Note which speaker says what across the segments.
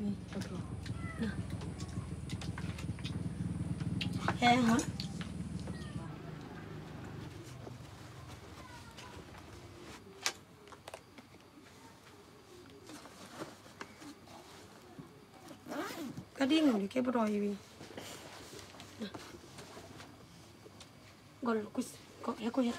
Speaker 1: Oui, d'accord. Hein? Kadin ni ke broi wi. Gol kus ko ya ko ya.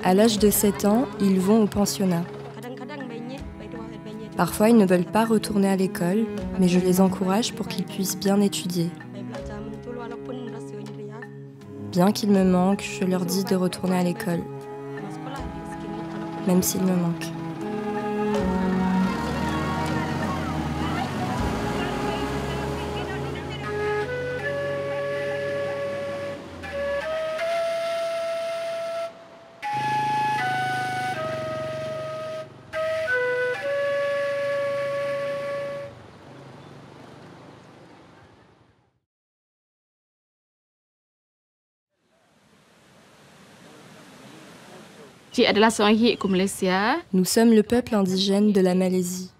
Speaker 2: À l'âge de 7 ans, ils vont au pensionnat. Parfois, ils ne veulent pas retourner à l'école, mais je les encourage pour qu'ils puissent bien étudier. Bien qu'ils me manquent, je leur dis de retourner à l'école, même s'ils me manquent. Nous sommes le peuple indigène de la Malaisie.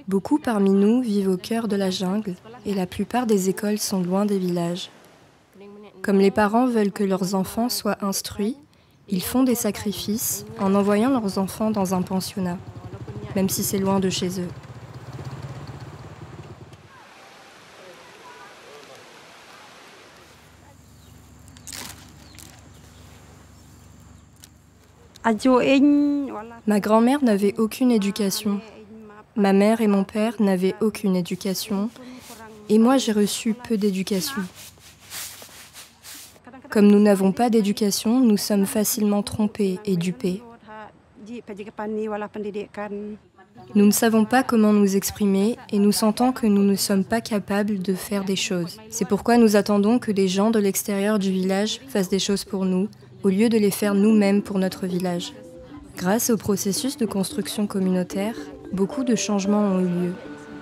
Speaker 2: Beaucoup parmi nous vivent au cœur de la jungle et la plupart des écoles sont loin des villages. Comme les parents veulent que leurs enfants soient instruits, ils font des sacrifices en envoyant leurs enfants dans un pensionnat, même si c'est loin de chez eux. Ma grand-mère n'avait aucune éducation. Ma mère et mon père n'avaient aucune éducation. Et moi, j'ai reçu peu d'éducation. Comme nous n'avons pas d'éducation, nous sommes facilement trompés et dupés. Nous ne savons pas comment nous exprimer et nous sentons que nous ne sommes pas capables de faire des choses. C'est pourquoi nous attendons que des gens de l'extérieur du village fassent des choses pour nous, au lieu de les faire nous-mêmes pour notre village. Grâce au processus de construction communautaire, beaucoup de changements ont eu lieu.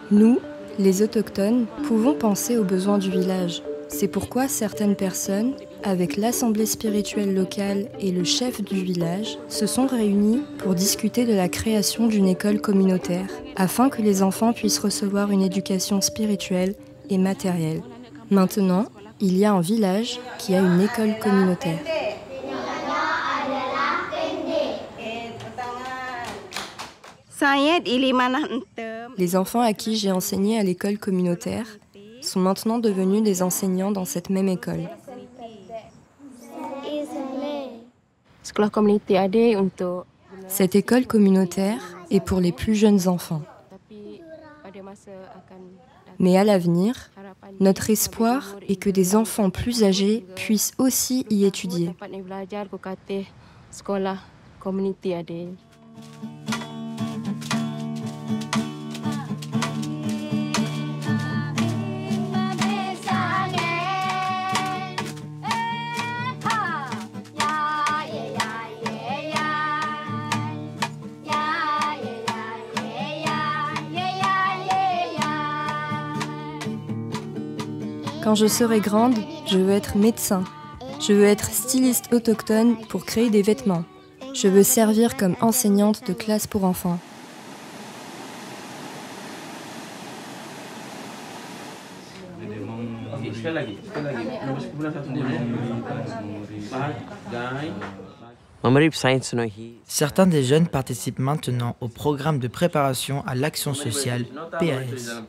Speaker 2: Nous, les autochtones, pouvons penser aux besoins du village. C'est pourquoi certaines personnes, avec l'assemblée spirituelle locale et le chef du village, se sont réunies pour discuter de la création d'une école communautaire, afin que les enfants puissent recevoir une éducation spirituelle et matérielle. Maintenant, il y a un village qui a une école communautaire. Les enfants à qui j'ai enseigné à l'école communautaire sont maintenant devenus des enseignants dans cette même école. Cette école communautaire est pour les plus jeunes enfants. Mais à l'avenir, notre espoir est que des enfants plus âgés puissent aussi y étudier. Quand je serai grande, je veux être médecin. Je veux être styliste autochtone pour créer des vêtements. Je veux servir comme enseignante de classe pour enfants.
Speaker 3: Certains des jeunes participent maintenant au programme de préparation à l'action sociale PAS.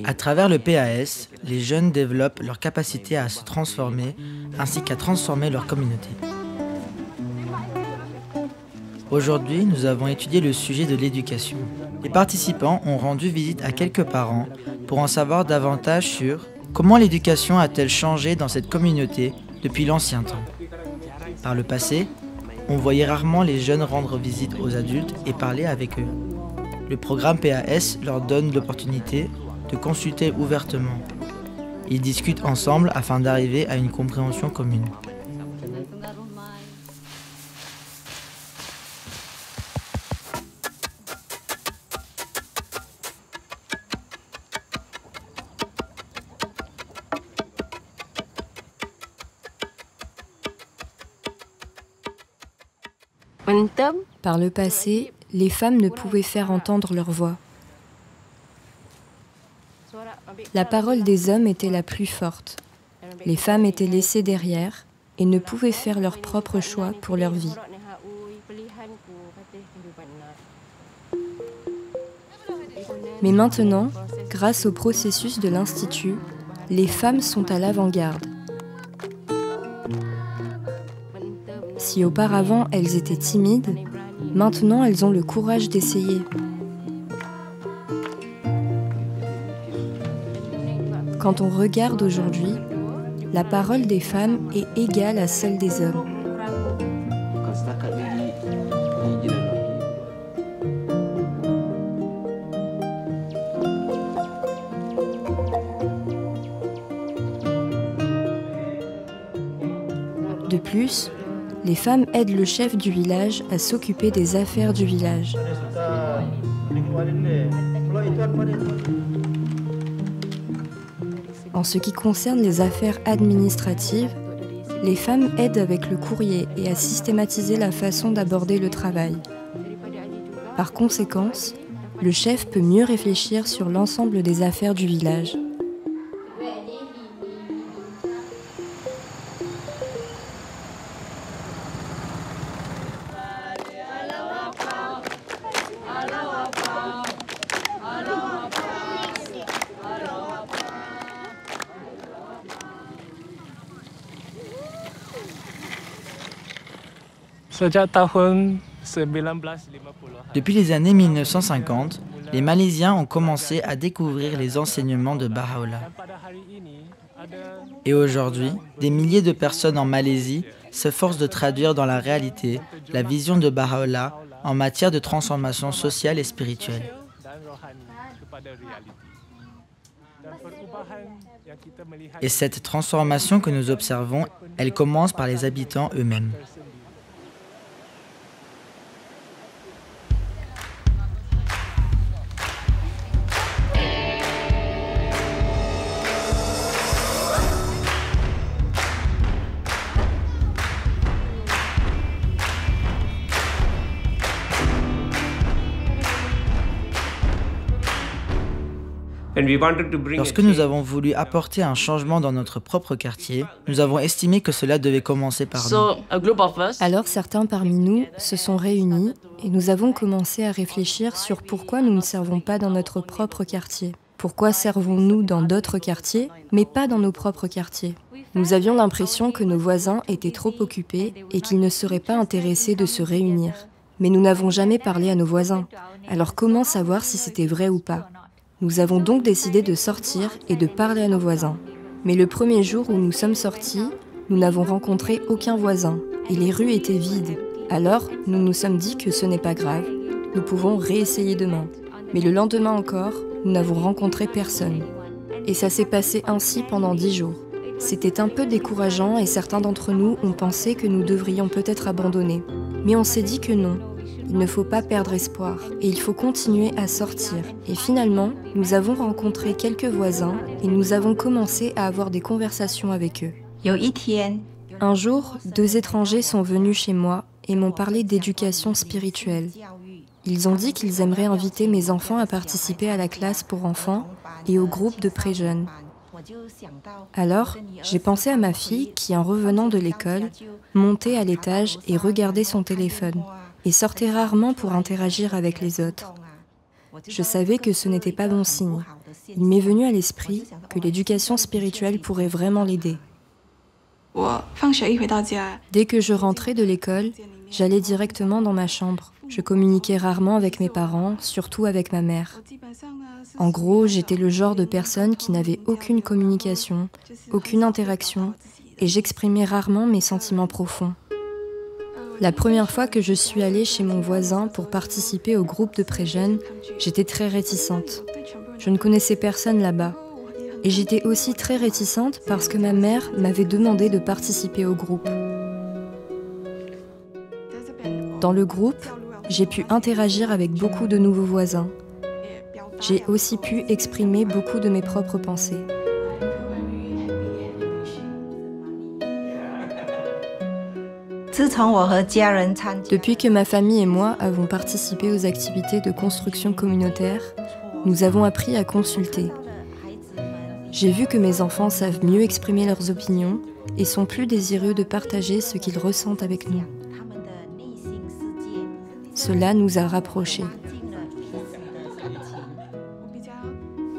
Speaker 3: À travers le PAS, les jeunes développent leur capacité à se transformer ainsi qu'à transformer leur communauté. Aujourd'hui, nous avons étudié le sujet de l'éducation. Les participants ont rendu visite à quelques parents pour en savoir davantage sur comment l'éducation a-t-elle changé dans cette communauté depuis l'ancien temps. Par le passé, on voyait rarement les jeunes rendre visite aux adultes et parler avec eux. Le programme PAS leur donne l'opportunité de consulter ouvertement. Ils discutent ensemble afin d'arriver à une compréhension commune.
Speaker 2: Par le passé, les femmes ne pouvaient faire entendre leur voix. La parole des hommes était la plus forte. Les femmes étaient laissées derrière et ne pouvaient faire leur propre choix pour leur vie. Mais maintenant, grâce au processus de l'Institut, les femmes sont à l'avant-garde. Si auparavant elles étaient timides, maintenant elles ont le courage d'essayer. Quand on regarde aujourd'hui, la parole des femmes est égale à celle des hommes. De plus, les femmes aident le chef du village à s'occuper des affaires du village. En ce qui concerne les affaires administratives, les femmes aident avec le courrier et à systématiser la façon d'aborder le travail. Par conséquent, le chef peut mieux réfléchir sur l'ensemble des affaires du village.
Speaker 3: Depuis les années 1950, les Malaisiens ont commencé à découvrir les enseignements de Baha'u'llah. Et aujourd'hui, des milliers de personnes en Malaisie s'efforcent de traduire dans la réalité la vision de Baha'u'llah en matière de transformation sociale et spirituelle. Et cette transformation que nous observons, elle commence par les habitants eux-mêmes. Lorsque nous avons voulu apporter un changement dans notre propre quartier, nous avons estimé que cela devait commencer par nous.
Speaker 2: Alors certains parmi nous se sont réunis et nous avons commencé à réfléchir sur pourquoi nous ne servons pas dans notre propre quartier. Pourquoi servons-nous dans d'autres quartiers, mais pas dans nos propres quartiers? Nous avions l'impression que nos voisins étaient trop occupés et qu'ils ne seraient pas intéressés de se réunir. Mais nous n'avons jamais parlé à nos voisins. Alors comment savoir si c'était vrai ou pas? Nous avons donc décidé de sortir et de parler à nos voisins. Mais le premier jour où nous sommes sortis, nous n'avons rencontré aucun voisin et les rues étaient vides. Alors, nous nous sommes dit que ce n'est pas grave, nous pouvons réessayer demain. Mais le lendemain encore, nous n'avons rencontré personne. Et ça s'est passé ainsi pendant 10 jours. C'était un peu décourageant et certains d'entre nous ont pensé que nous devrions peut-être abandonner. Mais on s'est dit que non. Il ne faut pas perdre espoir et il faut continuer à sortir. Et finalement, nous avons rencontré quelques voisins et nous avons commencé à avoir des conversations avec eux. Un jour, 2 étrangers sont venus chez moi et m'ont parlé d'éducation spirituelle. Ils ont dit qu'ils aimeraient inviter mes enfants à participer à la classe pour enfants et au groupe de pré-jeunes. Alors, j'ai pensé à ma fille qui, en revenant de l'école, montait à l'étage et regardait son téléphone, et sortait rarement pour interagir avec les autres. Je savais que ce n'était pas bon signe. Il m'est venu à l'esprit que l'éducation spirituelle pourrait vraiment l'aider. Dès que je rentrais de l'école, j'allais directement dans ma chambre. Je communiquais rarement avec mes parents, surtout avec ma mère. En gros, j'étais le genre de personne qui n'avait aucune communication, aucune interaction, et j'exprimais rarement mes sentiments profonds. La première fois que je suis allée chez mon voisin pour participer au groupe de pré-jeunes, j'étais très réticente. Je ne connaissais personne là-bas. Et j'étais aussi très réticente parce que ma mère m'avait demandé de participer au groupe. Dans le groupe, j'ai pu interagir avec beaucoup de nouveaux voisins. J'ai aussi pu exprimer beaucoup de mes propres pensées. Depuis que ma famille et moi avons participé aux activités de construction communautaire, nous avons appris à consulter. J'ai vu que mes enfants savent mieux exprimer leurs opinions et sont plus désireux de partager ce qu'ils ressentent avec nous. Cela nous a rapprochés.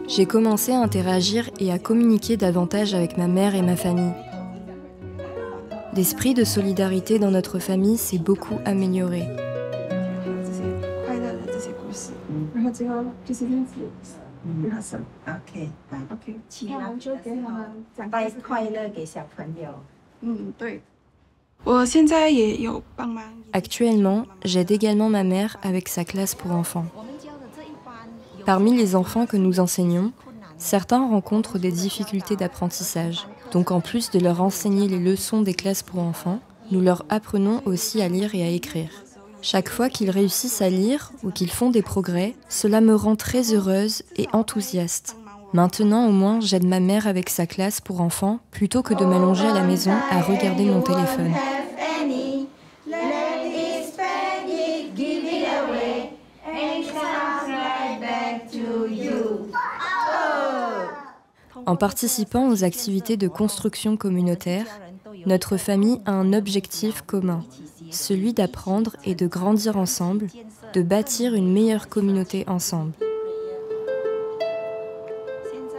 Speaker 2: J'ai commencé à interagir et à communiquer davantage avec ma mère et ma famille. L'esprit de solidarité dans notre famille s'est beaucoup amélioré. Actuellement, j'aide également ma mère avec sa classe pour enfants. Parmi les enfants que nous enseignons, certains rencontrent des difficultés d'apprentissage. Donc en plus de leur enseigner les leçons des classes pour enfants, nous leur apprenons aussi à lire et à écrire. Chaque fois qu'ils réussissent à lire ou qu'ils font des progrès, cela me rend très heureuse et enthousiaste. Maintenant au moins j'aide ma mère avec sa classe pour enfants plutôt que de m'allonger à la maison à regarder mon téléphone. En participant aux activités de construction communautaire, notre famille a un objectif commun, celui d'apprendre et de grandir ensemble, de bâtir une meilleure communauté ensemble.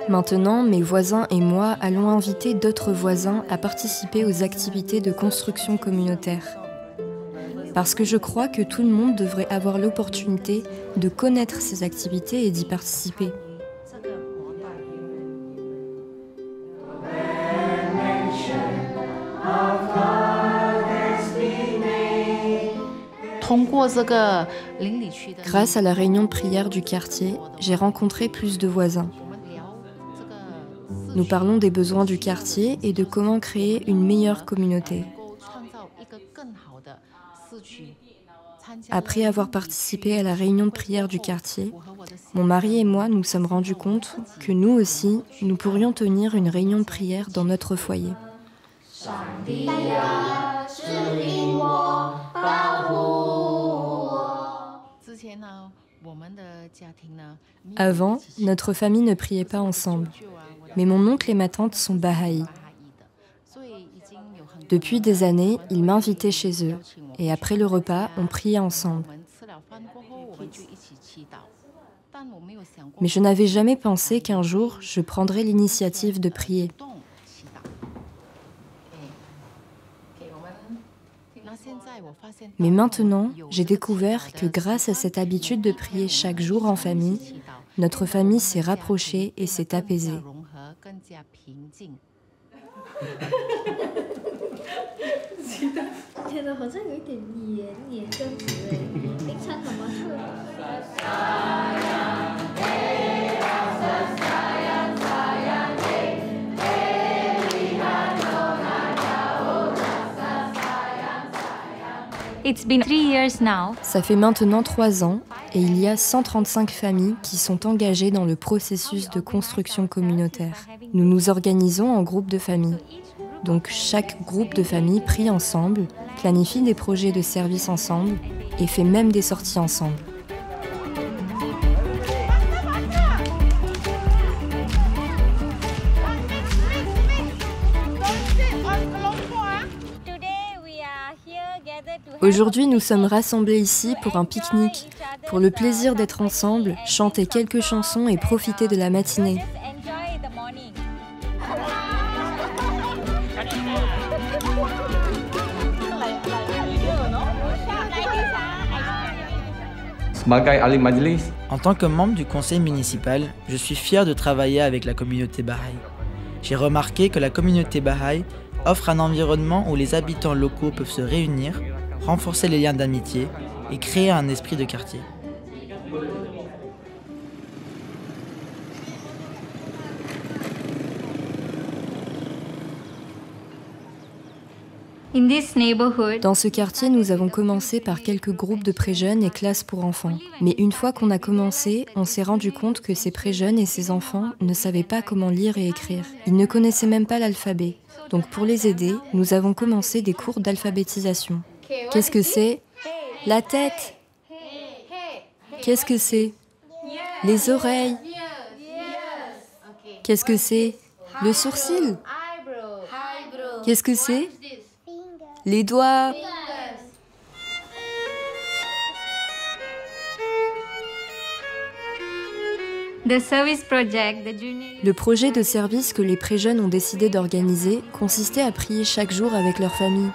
Speaker 2: Maintenant, mes voisins et moi allons inviter d'autres voisins à participer aux activités de construction communautaire. Parce que je crois que tout le monde devrait avoir l'opportunité de connaître ces activités et d'y participer. Grâce à la réunion de prière du quartier, j'ai rencontré plus de voisins. Nous parlons des besoins du quartier et de comment créer une meilleure communauté. Après avoir participé à la réunion de prière du quartier, mon mari et moi nous sommes rendus compte que nous aussi, nous pourrions tenir une réunion de prière dans notre foyer. Avant, notre famille ne priait pas ensemble, mais mon oncle et ma tante sont Bahaï. Depuis des années, ils m'invitaient chez eux, et après le repas, on priait ensemble. Mais je n'avais jamais pensé qu'un jour, je prendrais l'initiative de prier. Mais maintenant, j'ai découvert que grâce à cette habitude de prier chaque jour en famille, notre famille s'est rapprochée et s'est apaisée.
Speaker 4: It's been 3 years now.
Speaker 2: Ça fait maintenant 3 ans et il y a 135 familles qui sont engagées dans le processus de construction communautaire. Nous nous organisons en groupes de familles. Donc chaque groupe de familles prie ensemble, planifie des projets de service ensemble et fait même des sorties ensemble. Aujourd'hui, nous sommes rassemblés ici pour un pique-nique, pour le plaisir d'être ensemble, chanter quelques chansons et profiter de la matinée.
Speaker 3: En tant que membre du conseil municipal, je suis fier de travailler avec la communauté Baha'i. J'ai remarqué que la communauté Baha'i offre un environnement où les habitants locaux peuvent se réunir, renforcer les liens d'amitié et créer un esprit de quartier.
Speaker 4: In this neighborhood,
Speaker 2: Dans ce quartier, nous avons commencé par quelques groupes de pré-jeunes et classes pour enfants. Mais une fois qu'on a commencé, on s'est rendu compte que ces pré-jeunes et ces enfants ne savaient pas comment lire et écrire. Ils ne connaissaient même pas l'alphabet. Donc pour les aider, nous avons commencé des cours d'alphabétisation. Qu'est-ce que c'est? La tête. Qu'est-ce que c'est? Les oreilles. Qu'est-ce que c'est? Le sourcil. Qu'est-ce que c'est? Les doigts.
Speaker 4: the service project, the junior
Speaker 2: Le projet de service que les pré-jeunes ont décidé d'organiser consistait à prier chaque jour avec leur famille.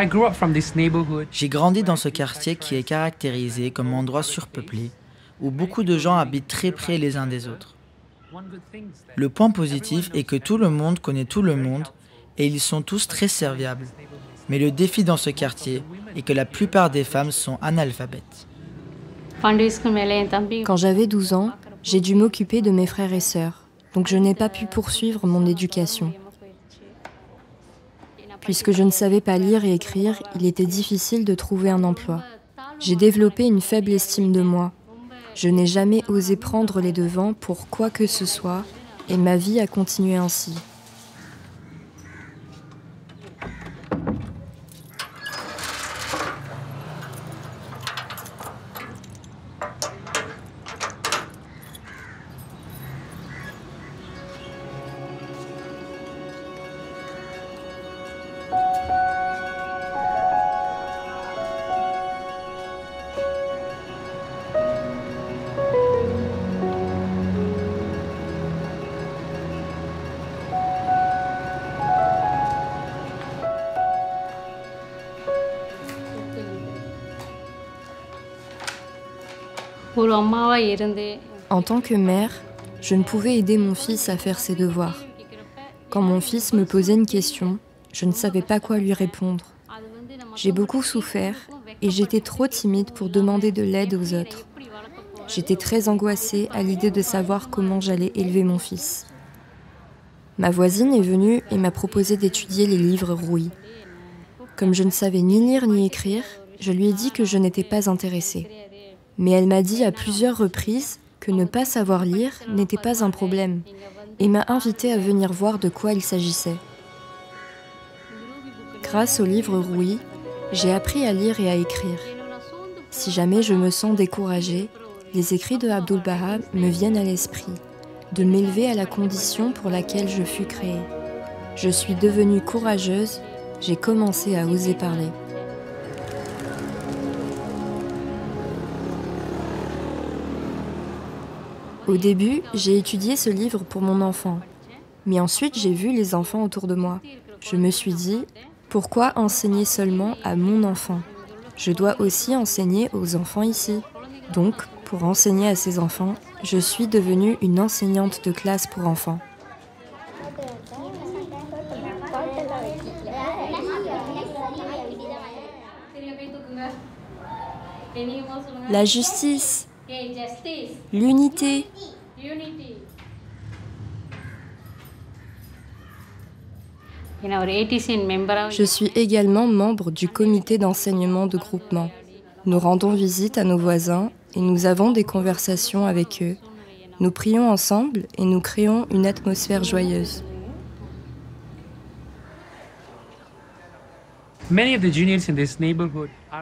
Speaker 5: I grew up from this neighborhood.
Speaker 3: J'ai grandi dans ce quartier qui est caractérisé comme endroit surpeuplé, où beaucoup de gens habitent très près les uns des autres. Le point positif est que tout le monde connaît tout le monde et ils sont tous très serviables. Mais le défi dans ce quartier est que la plupart des femmes sont analphabètes.
Speaker 2: Quand j'avais 12 ans, j'ai dû m'occuper de mes frères et sœurs, donc je n'ai pas pu poursuivre mon éducation. Puisque je ne savais pas lire et écrire, il était difficile de trouver un emploi. J'ai développé une faible estime de moi. Je n'ai jamais osé prendre les devants pour quoi que ce soit, et ma vie a continué ainsi. En tant que mère, je ne pouvais aider mon fils à faire ses devoirs. Quand mon fils me posait une question, je ne savais pas quoi lui répondre. J'ai beaucoup souffert et j'étais trop timide pour demander de l'aide aux autres. J'étais très angoissée à l'idée de savoir comment j'allais élever mon fils. Ma voisine est venue et m'a proposé d'étudier les livres rouillés. Comme je ne savais ni lire ni écrire, je lui ai dit que je n'étais pas intéressée. Mais elle m'a dit à plusieurs reprises que ne pas savoir lire n'était pas un problème et m'a invitée à venir voir de quoi il s'agissait. Grâce au livre rouillé, j'ai appris à lire et à écrire. Si jamais je me sens découragée, les écrits de Abdul Baha me viennent à l'esprit, de m'élever à la condition pour laquelle je fus créée. Je suis devenue courageuse, j'ai commencé à oser parler. Au début, j'ai étudié ce livre pour mon enfant, mais ensuite j'ai vu les enfants autour de moi. Je me suis dit, pourquoi enseigner seulement à mon enfant? Je dois aussi enseigner aux enfants ici. Donc, pour enseigner à ces enfants, je suis devenue une enseignante de classe pour enfants. La justice, l'unité. Je suis également membre du comité d'enseignement de groupement. Nous rendons visite à nos voisins et nous avons des conversations avec eux. Nous prions ensemble et nous créons une atmosphère joyeuse.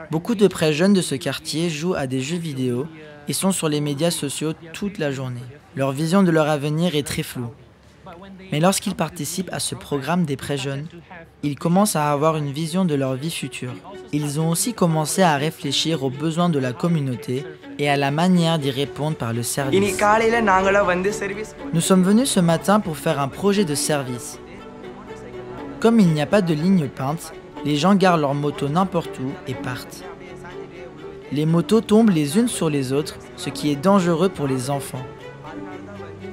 Speaker 3: Beaucoup de très jeunes de ce quartier jouent à des jeux vidéo et sont sur les médias sociaux toute la journée. Leur vision de leur avenir est très floue. Mais lorsqu'ils participent à ce programme des très jeunes, ils commencent à avoir une vision de leur vie future. Ils ont aussi commencé à réfléchir aux besoins de la communauté et à la manière d'y répondre par le service. Nous sommes venus ce matin pour faire un projet de service. Comme il n'y a pas de ligne peinte, les gens garent leurs motos n'importe où et partent. Les motos tombent les unes sur les autres, ce qui est dangereux pour les enfants.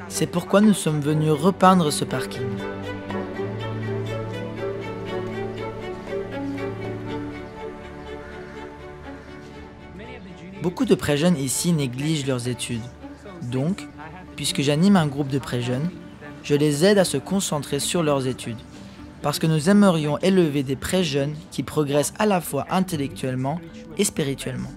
Speaker 3: C'est pourquoi nous sommes venus repeindre ce parking. Beaucoup de très jeunes ici négligent leurs études. Donc, puisque j'anime un groupe de très jeunes, je les aide à se concentrer sur leurs études. Parce que nous aimerions élever des très jeunes qui progressent à la fois intellectuellement et spirituellement.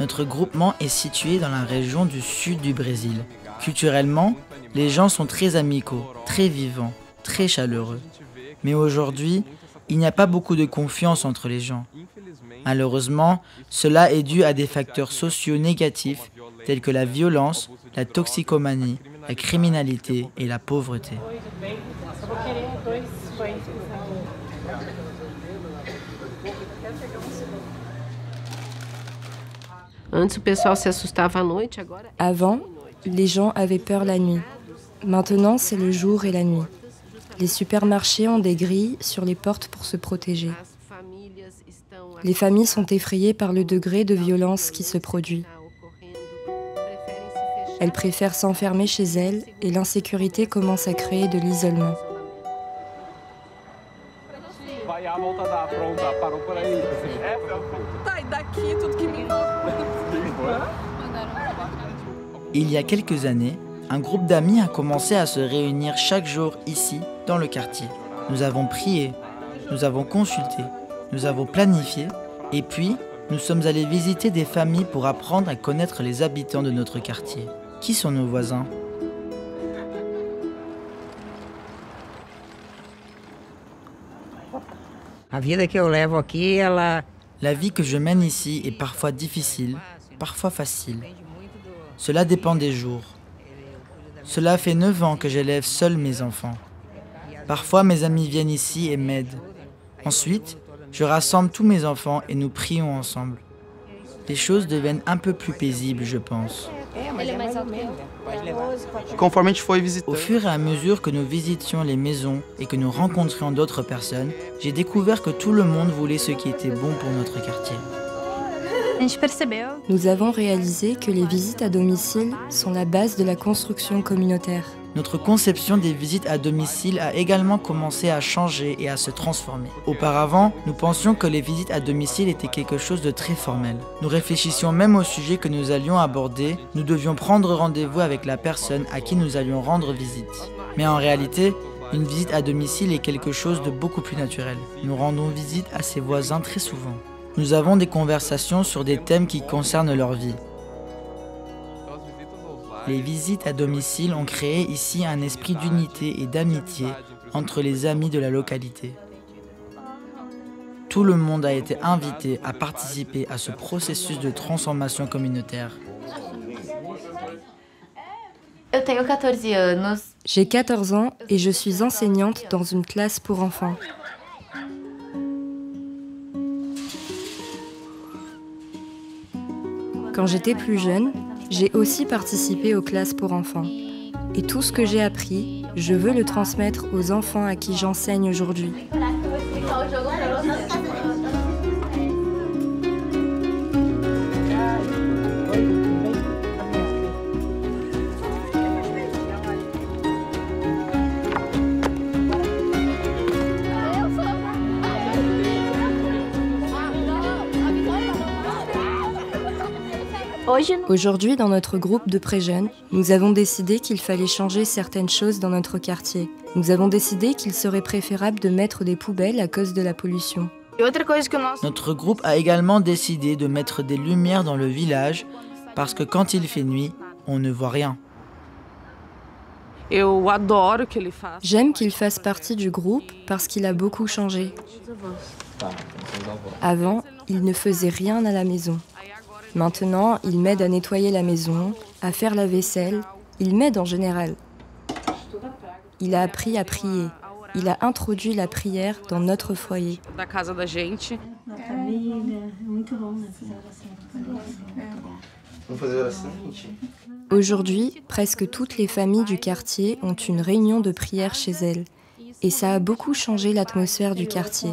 Speaker 3: Notre groupement est situé dans la région du sud du Brésil. Culturellement, les gens sont très amicaux, très vivants, très chaleureux. Mais aujourd'hui, il n'y a pas beaucoup de confiance entre les gens. Malheureusement, cela est dû à des facteurs sociaux négatifs tels que la violence, la toxicomanie, la criminalité et la pauvreté.
Speaker 2: Avant, les gens avaient peur la nuit. Maintenant, c'est le jour et la nuit. Les supermarchés ont des grilles sur les portes pour se protéger. Les familles sont effrayées par le degré de violence qui se produit. Elles préfèrent s'enfermer chez elles et l'insécurité commence à créer de l'isolement.
Speaker 3: Il y a quelques années, un groupe d'amis a commencé à se réunir chaque jour ici, dans le quartier. Nous avons prié, nous avons consulté, nous avons planifié, et puis nous sommes allés visiter des familles pour apprendre à connaître les habitants de notre quartier. Qui sont nos voisins ?
Speaker 5: La
Speaker 3: vie que je mène ici est parfois difficile, parfois facile. Cela dépend des jours. Cela fait 9 ans que j'élève seul mes enfants. Parfois, mes amis viennent ici et m'aident. Ensuite, je rassemble tous mes enfants et nous prions ensemble. Les choses deviennent un peu plus paisibles, je pense. Au fur et à mesure que nous visitions les maisons et que nous rencontrions d'autres personnes, j'ai découvert que tout le monde voulait ce qui était bon pour notre quartier.
Speaker 2: Nous avons réalisé que les visites à domicile sont la base de la construction communautaire.
Speaker 3: Notre conception des visites à domicile a également commencé à changer et à se transformer. Auparavant, nous pensions que les visites à domicile étaient quelque chose de très formel. Nous réfléchissions même au sujet que nous allions aborder. Nous devions prendre rendez-vous avec la personne à qui nous allions rendre visite. Mais en réalité, une visite à domicile est quelque chose de beaucoup plus naturel. Nous rendons visite à ses voisins très souvent. Nous avons des conversations sur des thèmes qui concernent leur vie. Les visites à domicile ont créé ici un esprit d'unité et d'amitié entre les amis de la localité. Tout le monde a été invité à participer à ce processus de transformation communautaire.
Speaker 2: J'ai 14 ans et je suis enseignante dans une classe pour enfants. Quand j'étais plus jeune, j'ai aussi participé aux classes pour enfants. Et tout ce que j'ai appris, je veux le transmettre aux enfants à qui j'enseigne aujourd'hui. Aujourd'hui, dans notre groupe de pré-jeunes, nous avons décidé qu'il fallait changer certaines choses dans notre quartier. Nous avons décidé qu'il serait préférable de mettre des poubelles à cause de la pollution.
Speaker 3: Notre groupe a également décidé de mettre des lumières dans le village parce que quand il fait nuit, on ne voit rien.
Speaker 2: J'aime qu'il fasse partie du groupe parce qu'il a beaucoup changé. Avant, il ne faisait rien à la maison. Maintenant, il m'aide à nettoyer la maison, à faire la vaisselle. Il m'aide en général. Il a appris à prier. Il a introduit la prière dans notre foyer. Aujourd'hui, presque toutes les familles du quartier ont une réunion de prière chez elles. Et ça a beaucoup changé l'atmosphère du quartier.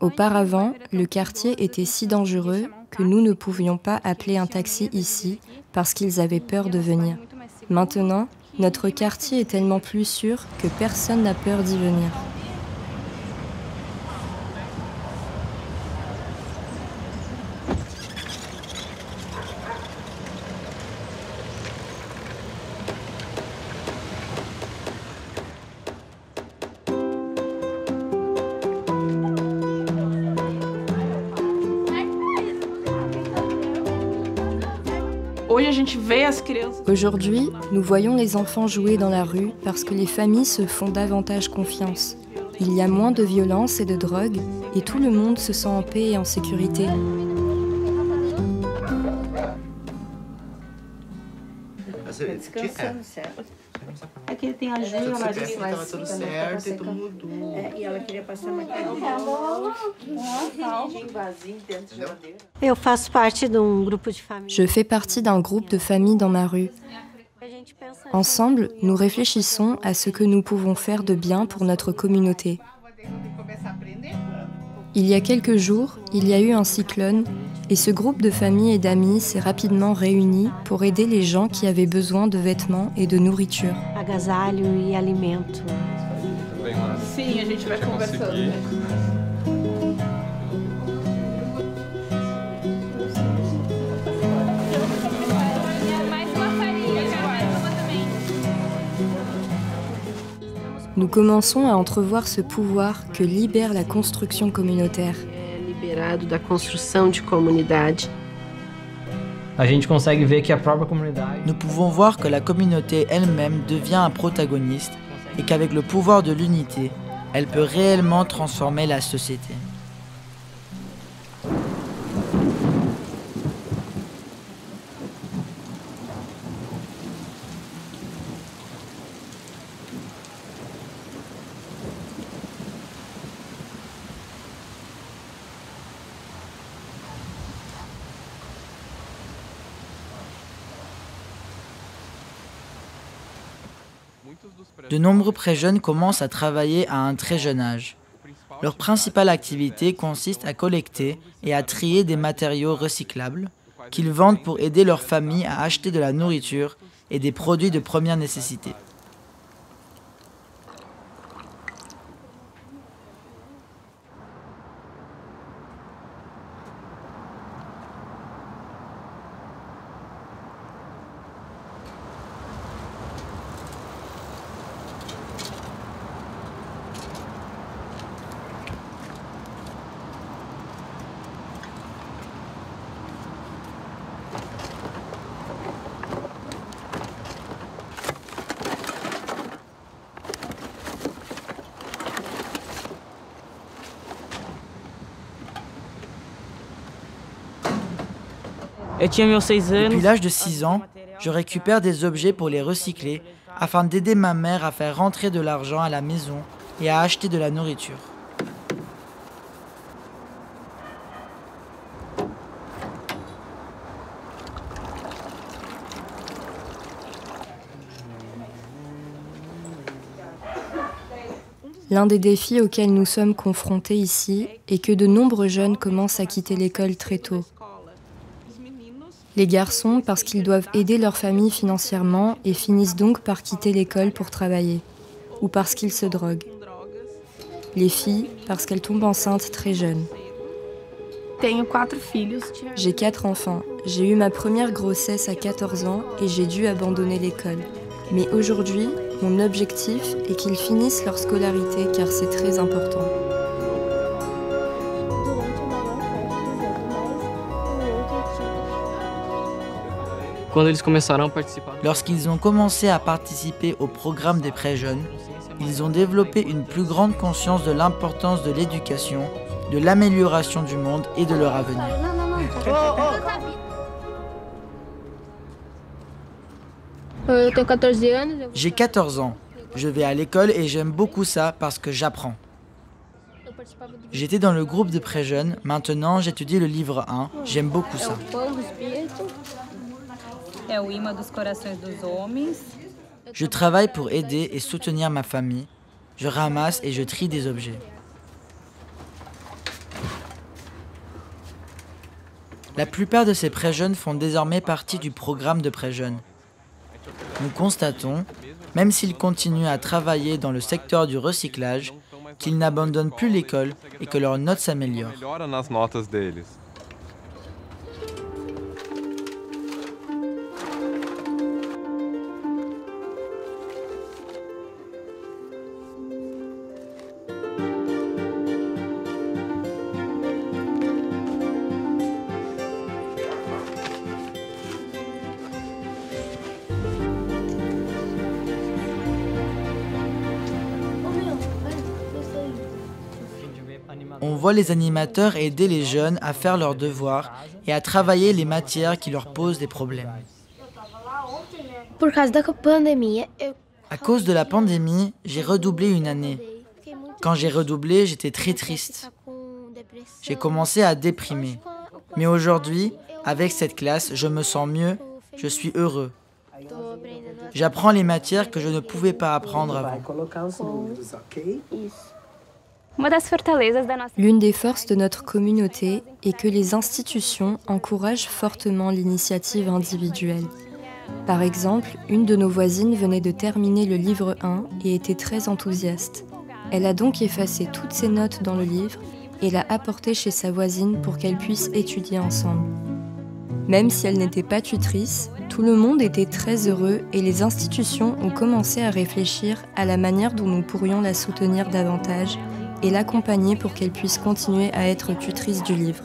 Speaker 2: Auparavant, le quartier était si dangereux que nous ne pouvions pas appeler un taxi ici parce qu'ils avaient peur de venir. Maintenant, notre quartier est tellement plus sûr que personne n'a peur d'y venir. Aujourd'hui, nous voyons les enfants jouer dans la rue parce que les familles se font davantage confiance. Il y a moins de violence et de drogue et tout le monde se sent en paix et en sécurité.
Speaker 5: Aqui ele tem a Ju, ela disse que estava tudo certo e tudo mudou. E ela queria passar maquiagem. Eu faço parte de grupo de família.
Speaker 2: Je fais partie d'un groupe de familles dans ma rue. Ensemble, nous réfléchissons à ce que nous pouvons faire de bien pour notre communauté. Il y a quelques jours, il y a eu un cyclone et ce groupe de familles et d'amis s'est rapidement réuni pour aider les gens qui avaient besoin de vêtements et de nourriture.
Speaker 5: Agasalho e alimento.
Speaker 6: Sim, a gente vai conversando.
Speaker 2: Nous commençons à entrevoir ce pouvoir que libère la construction communautaire.
Speaker 5: Liberado da construção de comunidade.
Speaker 3: Nous pouvons voir que la communauté elle-même devient un protagoniste et qu'avec le pouvoir de l'unité, elle peut réellement transformer la société. De nombreux pré-jeunes commencent à travailler à un très jeune âge. Leur principale activité consiste à collecter et à trier des matériaux recyclables qu'ils vendent pour aider leurs familles à acheter de la nourriture et des produits de première nécessité. Depuis l'âge de 6 ans, je récupère des objets pour les recycler afin d'aider ma mère à faire rentrer de l'argent à la maison et à acheter de la nourriture.
Speaker 2: L'un des défis auxquels nous sommes confrontés ici est que de nombreux jeunes commencent à quitter l'école très tôt. Les garçons parce qu'ils doivent aider leur famille financièrement et finissent donc par quitter l'école pour travailler, ou parce qu'ils se droguent. Les filles parce qu'elles tombent enceintes très jeunes.
Speaker 7: Tenho 4 filhos.
Speaker 2: J'ai 4 enfants. J'ai eu ma première grossesse à 14 ans et j'ai dû abandonner l'école. Mais aujourd'hui, mon objectif est qu'ils finissent leur scolarité car c'est très important.
Speaker 3: Lorsqu'ils ont commencé à participer au programme des pré-jeunes, ils ont développé une plus grande conscience de l'importance de l'éducation, de l'amélioration du monde et de leur avenir. J'ai 14 ans. Je vais à l'école et j'aime beaucoup ça parce que j'apprends. J'étais dans le groupe de pré-jeunes, maintenant j'étudie le livre 1, j'aime beaucoup ça. Je travaille pour aider et soutenir ma famille. Je ramasse et je trie des objets. La plupart de ces pré-jeunes font désormais partie du programme de pré-jeunes. Nous constatons, même s'ils continuent à travailler dans le secteur du recyclage, qu'ils n'abandonnent plus l'école et que leurs notes s'améliorent. On voit les animateurs aider les jeunes à faire leurs devoirs et à travailler les matières qui leur posent des problèmes. À cause de la pandémie, j'ai redoublé une année. Quand j'ai redoublé, j'étais très triste. J'ai commencé à déprimer. Mais aujourd'hui, avec cette classe, je me sens mieux, je suis heureux. J'apprends les matières que je ne pouvais pas apprendre avant.
Speaker 2: L'une des forces de notre communauté est que les institutions encouragent fortement l'initiative individuelle. Par exemple, une de nos voisines venait de terminer le livre 1 et était très enthousiaste. Elle a donc effacé toutes ses notes dans le livre et l'a apporté chez sa voisine pour qu'elle puisse étudier ensemble. Même si elle n'était pas tutrice, tout le monde était très heureux et les institutions ont commencé à réfléchir à la manière dont nous pourrions la soutenir davantage et l'accompagner pour qu'elle puisse continuer à être tutrice du livre.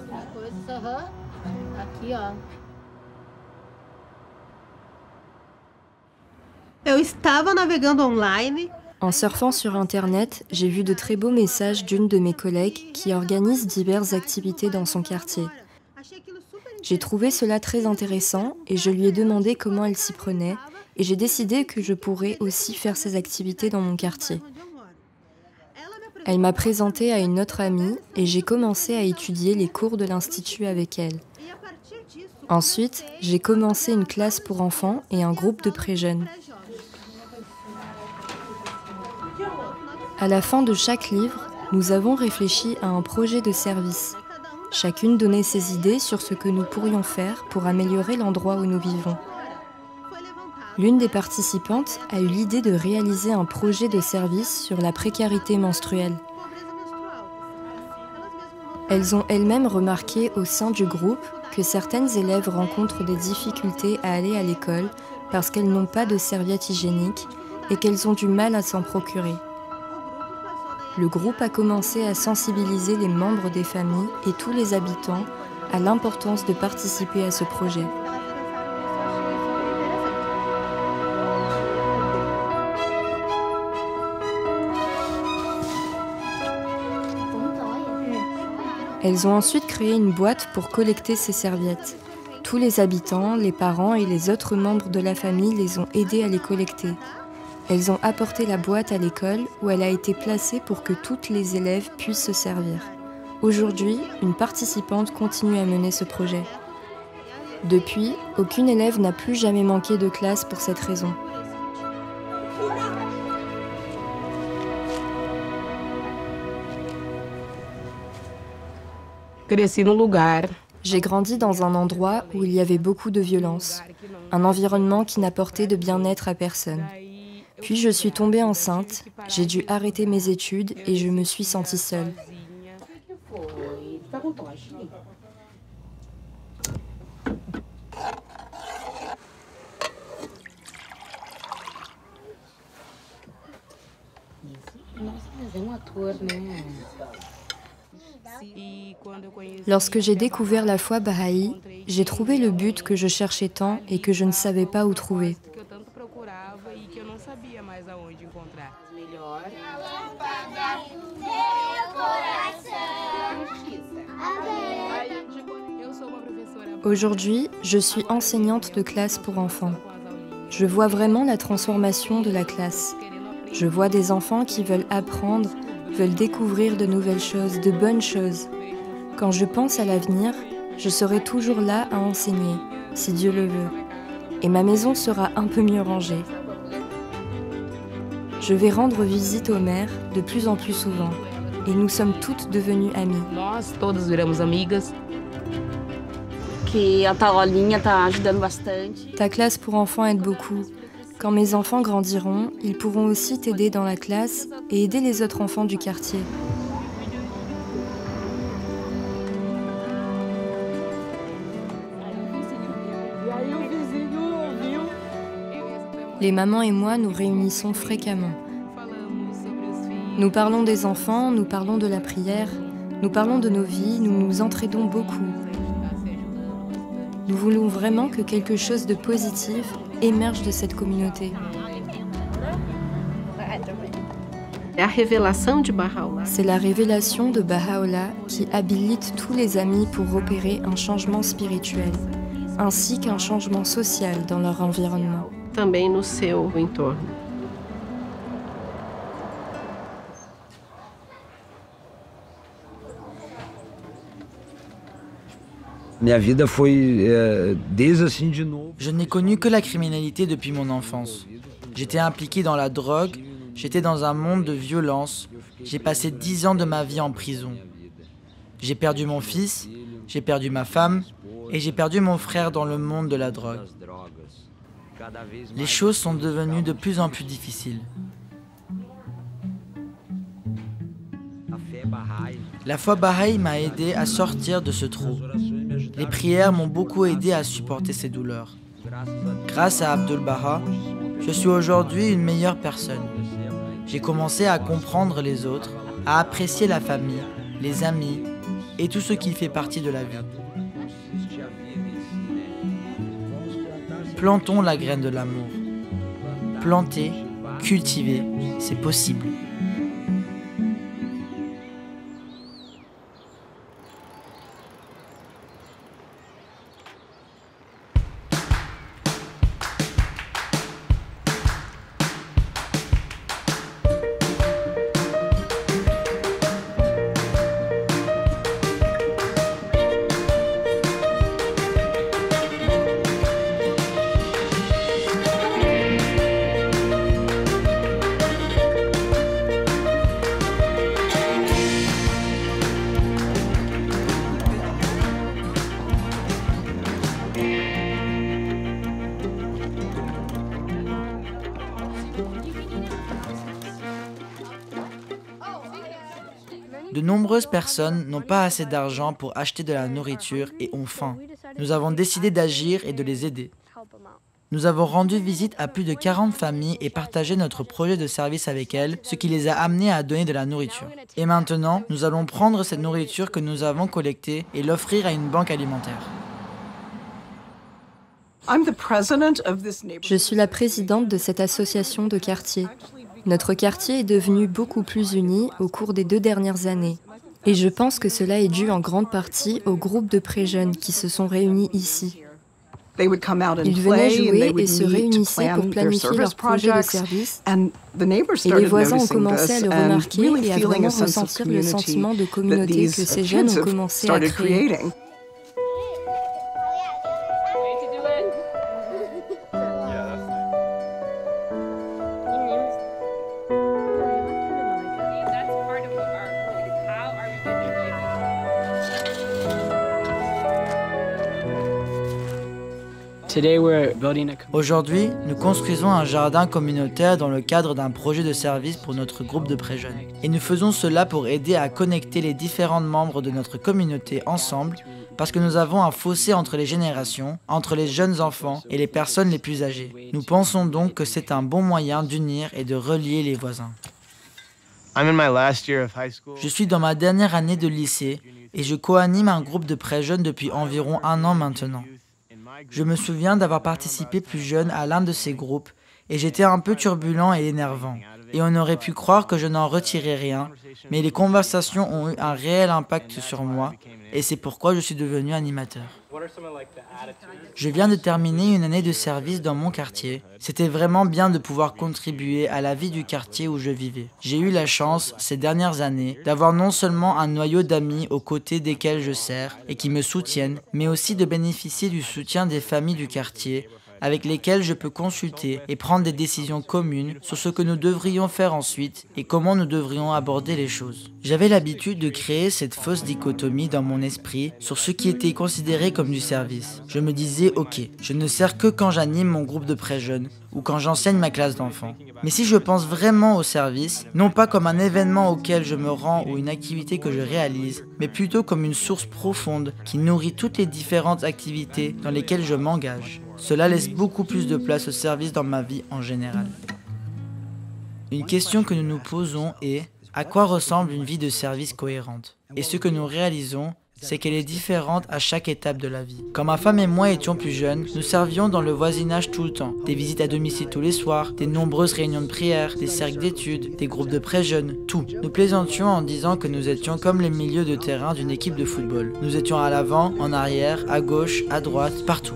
Speaker 2: En surfant sur Internet, j'ai vu de très beaux messages d'une de mes collègues qui organise diverses activités dans son quartier. J'ai trouvé cela très intéressant et je lui ai demandé comment elle s'y prenait et j'ai décidé que je pourrais aussi faire ces activités dans mon quartier. Elle m'a présenté à une autre amie et j'ai commencé à étudier les cours de l'Institut avec elle. Ensuite, j'ai commencé une classe pour enfants et un groupe de pré-jeunes. À la fin de chaque livre, nous avons réfléchi à un projet de service. Chacune donnait ses idées sur ce que nous pourrions faire pour améliorer l'endroit où nous vivons. L'une des participantes a eu l'idée de réaliser un projet de service sur la précarité menstruelle. Elles ont elles-mêmes remarqué au sein du groupe que certaines élèves rencontrent des difficultés à aller à l'école parce qu'elles n'ont pas de serviettes hygiéniques et qu'elles ont du mal à s'en procurer. Le groupe a commencé à sensibiliser les membres des familles et tous les habitants à l'importance de participer à ce projet. Elles ont ensuite créé une boîte pour collecter ces serviettes. Tous les habitants, les parents et les autres membres de la famille les ont aidés à les collecter. Elles ont apporté la boîte à l'école où elle a été placée pour que toutes les élèves puissent se servir. Aujourd'hui, une participante continue à mener ce projet. Depuis, aucune élève n'a plus jamais manqué de classe pour cette raison. J'ai grandi dans un endroit où il y avait beaucoup de violence, un environnement qui n'apportait de bien-être à personne. Puis je suis tombée enceinte, j'ai dû arrêter mes études et je me suis sentie seule. Lorsque j'ai découvert la foi bahaï, j'ai trouvé le but que je cherchais tant et que je ne savais pas où trouver. Aujourd'hui, je suis enseignante de classe pour enfants. Je vois vraiment la transformation de la classe. Je vois des enfants qui veulent apprendre, veulent découvrir de nouvelles choses, de bonnes choses. Quand je pense à l'avenir, je serai toujours là à enseigner, si Dieu le veut. Et ma maison sera un peu mieux rangée. Je vais rendre visite aux mères de plus en plus souvent. Et nous sommes toutes devenues amies.
Speaker 7: Nós todas viramos amigas.
Speaker 2: Ta classe pour enfants aide beaucoup. Quand mes enfants grandiront, ils pourront aussi t'aider dans la classe et aider les autres enfants du quartier. Les mamans et moi nous réunissons fréquemment. Nous parlons des enfants, nous parlons de la prière, nous parlons de nos vies, nous nous entraidons beaucoup. Nous voulons vraiment que quelque chose de positif émerge de cette communauté. C'est la révélation de Baha'u'llah qui habilite tous les amis pour opérer un changement spirituel, ainsi qu'un changement social dans leur environnement.
Speaker 5: Também no seu entorno.
Speaker 3: Je n'ai connu que la criminalité depuis mon enfance. J'étais impliqué dans la drogue, j'étais dans un monde de violence. J'ai passé 10 ans de ma vie en prison. J'ai perdu mon fils, j'ai perdu ma femme et j'ai perdu mon frère dans le monde de la drogue. Les choses sont devenues de plus en plus difficiles. La foi Baha'i m'a aidé à sortir de ce trou. Les prières m'ont beaucoup aidé à supporter ces douleurs. Grâce à Abdul Baha, je suis aujourd'hui une meilleure personne. J'ai commencé à comprendre les autres, à apprécier la famille, les amis et tout ce qui fait partie de la vie. Plantons la graine de l'amour. Planter, cultiver, c'est possible. De nombreuses personnes n'ont pas assez d'argent pour acheter de la nourriture et ont faim. Nous avons décidé d'agir et de les aider. Nous avons rendu visite à plus de 40 familles et partagé notre projet de service avec elles, ce qui les a amenés à donner de la nourriture. Et maintenant, nous allons prendre cette nourriture que nous avons collectée et l'offrir à une banque alimentaire.
Speaker 2: Je suis la présidente de cette association de quartier. Notre quartier est devenu beaucoup plus uni au cours des 2 dernières années. Et je pense que cela est dû en grande partie aux groupes de pré-jeunes qui se sont réunis ici. Ils venaient jouer et se réunissaient pour planifier leurs projets de service. Et les voisins ont commencé à le remarquer et à vraiment ressentir le sentiment de communauté que ces jeunes ont commencé à créer.
Speaker 3: Aujourd'hui, nous construisons un jardin communautaire dans le cadre d'un projet de service pour notre groupe de pré-jeunes. Et nous faisons cela pour aider à connecter les différents membres de notre communauté ensemble, parce que nous avons un fossé entre les générations, entre les jeunes enfants et les personnes les plus âgées. Nous pensons donc que c'est un bon moyen d'unir et de relier les voisins. Je suis dans ma dernière année de lycée et je co-anime un groupe de pré-jeunes depuis environ 1 an maintenant. Je me souviens d'avoir participé plus jeune à l'un de ces groupes et j'étais un peu turbulent et énervant. Et on aurait pu croire que je n'en retirais rien, mais les conversations ont eu un réel impact sur moi et c'est pourquoi je suis devenu animateur. Je viens de terminer une année de service dans mon quartier. C'était vraiment bien de pouvoir contribuer à la vie du quartier où je vivais. J'ai eu la chance, ces dernières années, d'avoir non seulement un noyau d'amis aux côtés desquels je sers et qui me soutiennent, mais aussi de bénéficier du soutien des familles du quartier avec lesquelles je peux consulter et prendre des décisions communes sur ce que nous devrions faire ensuite et comment nous devrions aborder les choses. J'avais l'habitude de créer cette fausse dichotomie dans mon esprit sur ce qui était considéré comme du service. Je me disais, ok, je ne sers que quand j'anime mon groupe de pré-jeunes ou quand j'enseigne ma classe d'enfants. Mais si je pense vraiment au service, non pas comme un événement auquel je me rends ou une activité que je réalise, mais plutôt comme une source profonde qui nourrit toutes les différentes activités dans lesquelles je m'engage. Cela laisse beaucoup plus de place au service dans ma vie en général. Une question que nous nous posons est à quoi ressemble une vie de service cohérente? Et ce que nous réalisons, c'est qu'elle est différente à chaque étape de la vie. Quand ma femme et moi étions plus jeunes, nous servions dans le voisinage tout le temps. Des visites à domicile tous les soirs, des nombreuses réunions de prière, des cercles d'études, des groupes de pré-jeunes, tout. Nous plaisantions en disant que nous étions comme les milieux de terrain d'une équipe de football. Nous étions à l'avant, en arrière, à gauche, à droite, partout.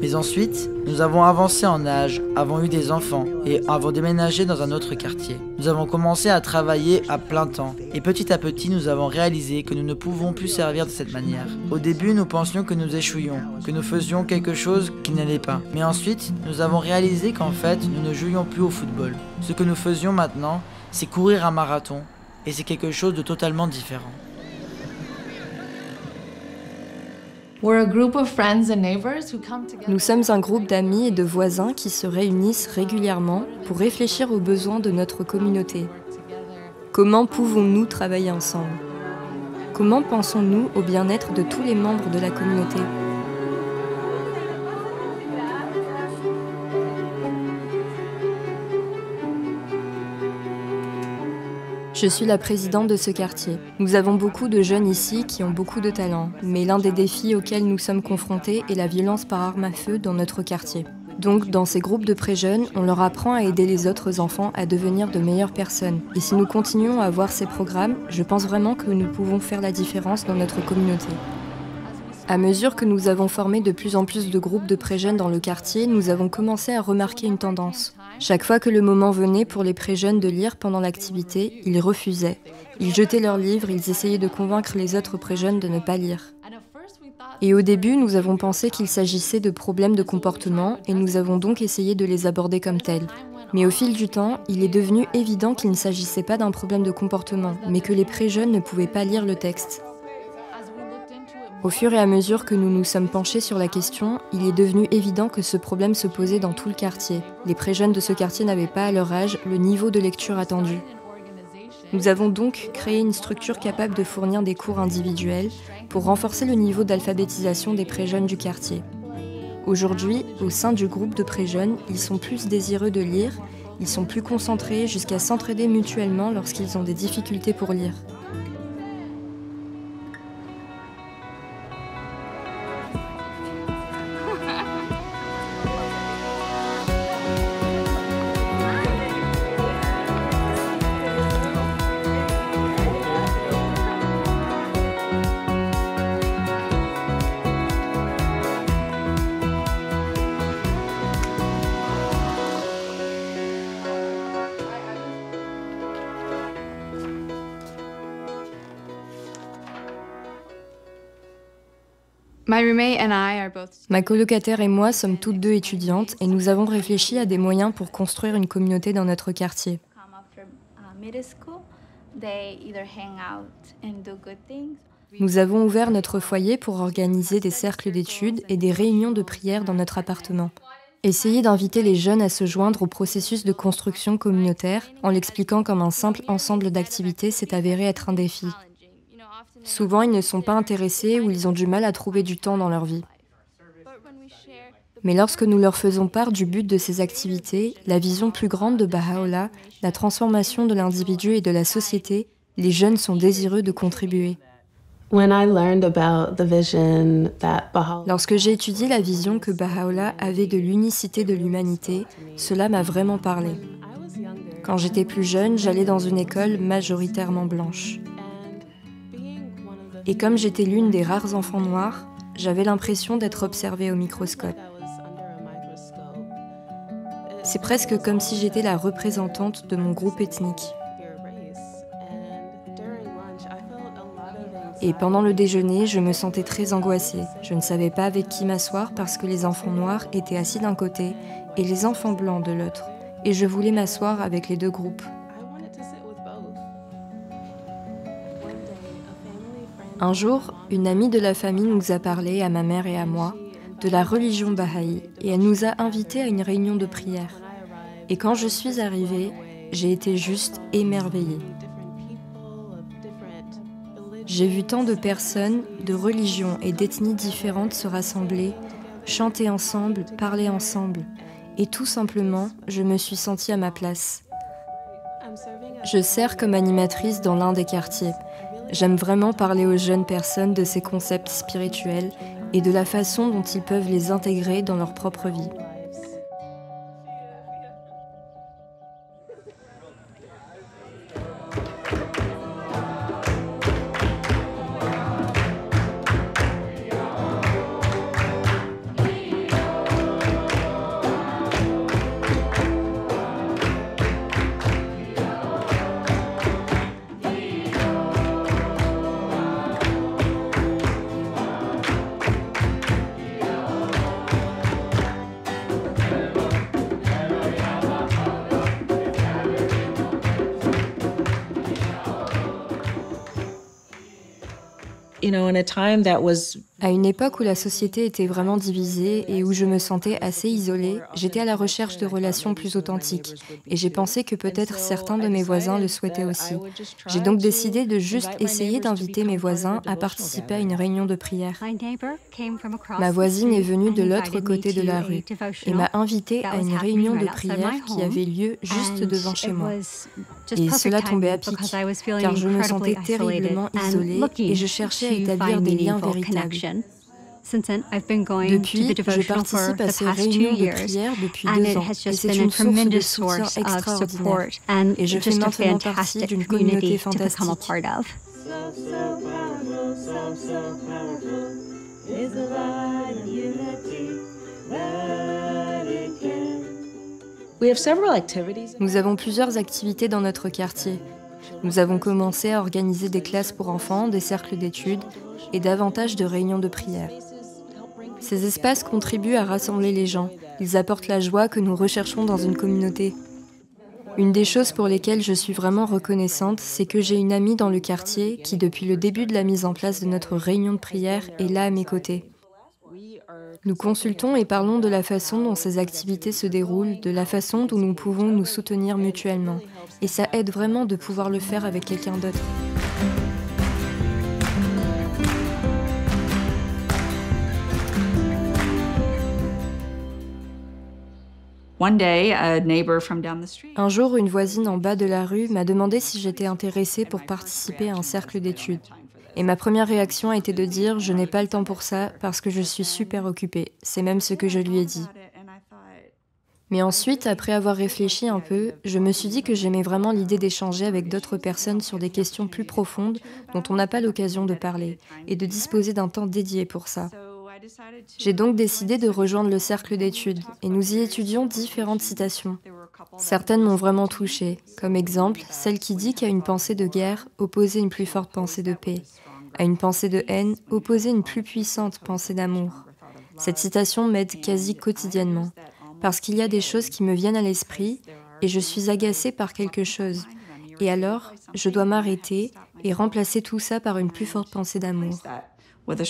Speaker 3: Mais ensuite, nous avons avancé en âge, avons eu des enfants et avons déménagé dans un autre quartier. Nous avons commencé à travailler à plein temps et petit à petit nous avons réalisé que nous ne pouvons plus servir de cette manière. Au début, nous pensions que nous échouions, que nous faisions quelque chose qui n'allait pas. Mais ensuite, nous avons réalisé qu'en fait, nous ne jouions plus au football. Ce que nous faisions maintenant, c'est courir un marathon et c'est quelque chose de totalement différent.
Speaker 2: Nous sommes un groupe d'amis et de voisins qui se réunissent régulièrement pour réfléchir aux besoins de notre communauté. Comment pouvons-nous travailler ensemble? Comment pensons-nous au bien-être de tous les membres de la communauté? Je suis la présidente de ce quartier. Nous avons beaucoup de jeunes ici qui ont beaucoup de talent, mais l'un des défis auxquels nous sommes confrontés est la violence par arme à feu dans notre quartier. Donc, dans ces groupes de pré-jeunes, on leur apprend à aider les autres enfants à devenir de meilleures personnes. Et si nous continuons à avoir ces programmes, je pense vraiment que nous pouvons faire la différence dans notre communauté. À mesure que nous avons formé de plus en plus de groupes de pré-jeunes dans le quartier, nous avons commencé à remarquer une tendance. Chaque fois que le moment venait pour les pré-jeunes de lire pendant l'activité, ils refusaient. Ils jetaient leurs livres, ils essayaient de convaincre les autres pré-jeunes de ne pas lire. Et au début, nous avons pensé qu'il s'agissait de problèmes de comportement et nous avons donc essayé de les aborder comme tels. Mais au fil du temps, il est devenu évident qu'il ne s'agissait pas d'un problème de comportement, mais que les pré-jeunes ne pouvaient pas lire le texte. Au fur et à mesure que nous nous sommes penchés sur la question, il est devenu évident que ce problème se posait dans tout le quartier. Les pré-jeunes de ce quartier n'avaient pas à leur âge le niveau de lecture attendu. Nous avons donc créé une structure capable de fournir des cours individuels pour renforcer le niveau d'alphabétisation des pré-jeunes du quartier. Aujourd'hui, au sein du groupe de pré-jeunes, ils sont plus désireux de lire, ils sont plus concentrés jusqu'à s'entraider mutuellement lorsqu'ils ont des difficultés pour lire. Ma colocataire et moi sommes toutes deux étudiantes et nous avons réfléchi à des moyens pour construire une communauté dans notre quartier. Nous avons ouvert notre foyer pour organiser des cercles d'études et des réunions de prière dans notre appartement. Essayer d'inviter les jeunes à se joindre au processus de construction communautaire en l'expliquant comme un simple ensemble d'activités s'est avéré être un défi. Souvent, ils ne sont pas intéressés ou ils ont du mal à trouver du temps dans leur vie. Mais lorsque nous leur faisons part du but de ces activités, la vision plus grande de Baha'u'llah, la transformation de l'individu et de la société, les jeunes sont désireux de contribuer. Lorsque j'ai étudié la vision que Baha'u'llah avait de l'unicité de l'humanité, cela m'a vraiment parlé. Quand j'étais plus jeune, j'allais dans une école majoritairement blanche. Et comme j'étais l'une des rares enfants noirs, j'avais l'impression d'être observée au microscope. C'est presque comme si j'étais la représentante de mon groupe ethnique. Et pendant le déjeuner, je me sentais très angoissée. Je ne savais pas avec qui m'asseoir parce que les enfants noirs étaient assis d'un côté et les enfants blancs de l'autre. Et je voulais m'asseoir avec les deux groupes. Un jour, une amie de la famille nous a parlé, à ma mère et à moi, de la religion bahaï et elle nous a invités à une réunion de prière. Et quand je suis arrivée, j'ai été juste émerveillée. J'ai vu tant de personnes, de religions et d'ethnies différentes se rassembler, chanter ensemble, parler ensemble. Et tout simplement, je me suis sentie à ma place. Je sers comme animatrice dans l'un des quartiers. J'aime vraiment parler aux jeunes personnes de ces concepts spirituels et de la façon dont ils peuvent les intégrer dans leur propre vie. À une époque où la société était vraiment divisée et où je me sentais assez isolée, j'étais à la recherche de relations plus authentiques et j'ai pensé que peut-être certains de mes voisins le souhaitaient aussi. J'ai donc décidé de juste essayer d'inviter mes voisins à participer à une réunion de prière. Ma voisine est venue de l'autre côté de la rue et m'a invitée à une réunion de prière qui avait lieu juste devant chez moi. Et cela tombait à pic, car je me sentais terriblement isolée et je cherchais à établir des liens véritables. Depuis, je participe à ces réunions de prière depuis 2 ans et c'est une source de soutien extraordinaire. Et je fais maintenant partie d'une communauté fantastique. Nous avons plusieurs activités dans notre quartier. Nous avons commencé à organiser des classes pour enfants, des cercles d'études et davantage de réunions de prière. Ces espaces contribuent à rassembler les gens. Ils apportent la joie que nous recherchons dans une communauté. Une des choses pour lesquelles je suis vraiment reconnaissante, c'est que j'ai une amie dans le quartier qui, depuis le début de la mise en place de notre réunion de prière, est là à mes côtés. Nous consultons et parlons de la façon dont ces activités se déroulent, de la façon dont nous pouvons nous soutenir mutuellement. Et ça aide vraiment de pouvoir le faire avec quelqu'un d'autre. Un jour, une voisine en bas de la rue m'a demandé si j'étais intéressée pour participer à un cercle d'études. Et ma première réaction a été de dire « je n'ai pas le temps pour ça parce que je suis super occupée ». C'est même ce que je lui ai dit. Mais ensuite, après avoir réfléchi un peu, je me suis dit que j'aimais vraiment l'idée d'échanger avec d'autres personnes sur des questions plus profondes dont on n'a pas l'occasion de parler, et de disposer d'un temps dédié pour ça. J'ai donc décidé de rejoindre le cercle d'études, et nous y étudions différentes citations. Certaines m'ont vraiment touchée, comme exemple, celle qui dit qu'à une pensée de guerre, opposer une plus forte pensée de paix. À une pensée de haine, opposer une plus puissante pensée d'amour. Cette citation m'aide quasi quotidiennement, parce qu'il y a des choses qui me viennent à l'esprit, et je suis agacée par quelque chose. Et alors, je dois m'arrêter et remplacer tout ça par une plus forte pensée d'amour. Et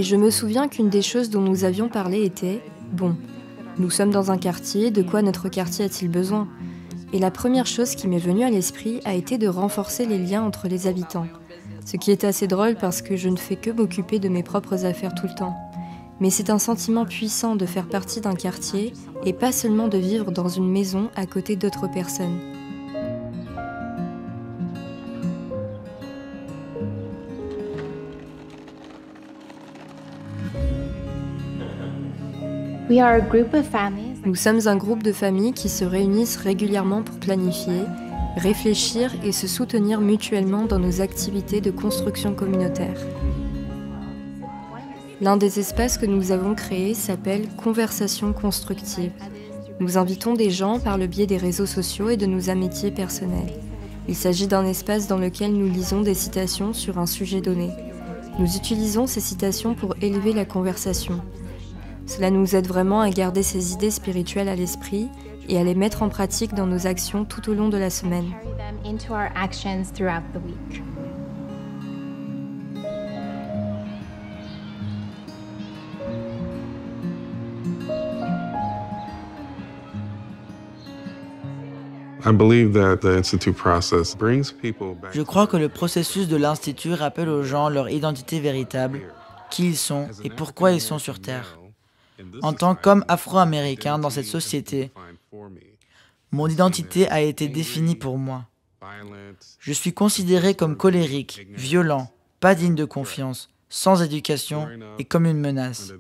Speaker 2: je me souviens qu'une des choses dont nous avions parlé était « Bon, nous sommes dans un quartier, de quoi notre quartier a-t-il besoin ?» Et la première chose qui m'est venue à l'esprit a été de renforcer les liens entre les habitants. Ce qui est assez drôle parce que je ne fais que m'occuper de mes propres affaires tout le temps. Mais c'est un sentiment puissant de faire partie d'un quartier et pas seulement de vivre dans une maison à côté d'autres personnes. Nous sommes un groupe de familles qui se réunissent régulièrement pour planifier, réfléchir et se soutenir mutuellement dans nos activités de construction communautaire. L'un des espaces que nous avons créés s'appelle « Conversation constructive ». Nous invitons des gens par le biais des réseaux sociaux et de nos amitiés personnelles. Il s'agit d'un espace dans lequel nous lisons des citations sur un sujet donné. Nous utilisons ces citations pour élever la conversation. Cela nous aide vraiment à garder ces idées spirituelles à l'esprit et à les mettre en pratique dans nos actions tout au long de la semaine.
Speaker 3: Je crois que le processus de l'Institut rappelle aux gens leur identité véritable, qui ils sont et pourquoi ils sont sur Terre. En tant qu'homme afro-américain dans cette société, mon identité a été définie pour moi. Je suis considéré comme colérique, violent, pas digne de confiance, sans éducation et comme une menace.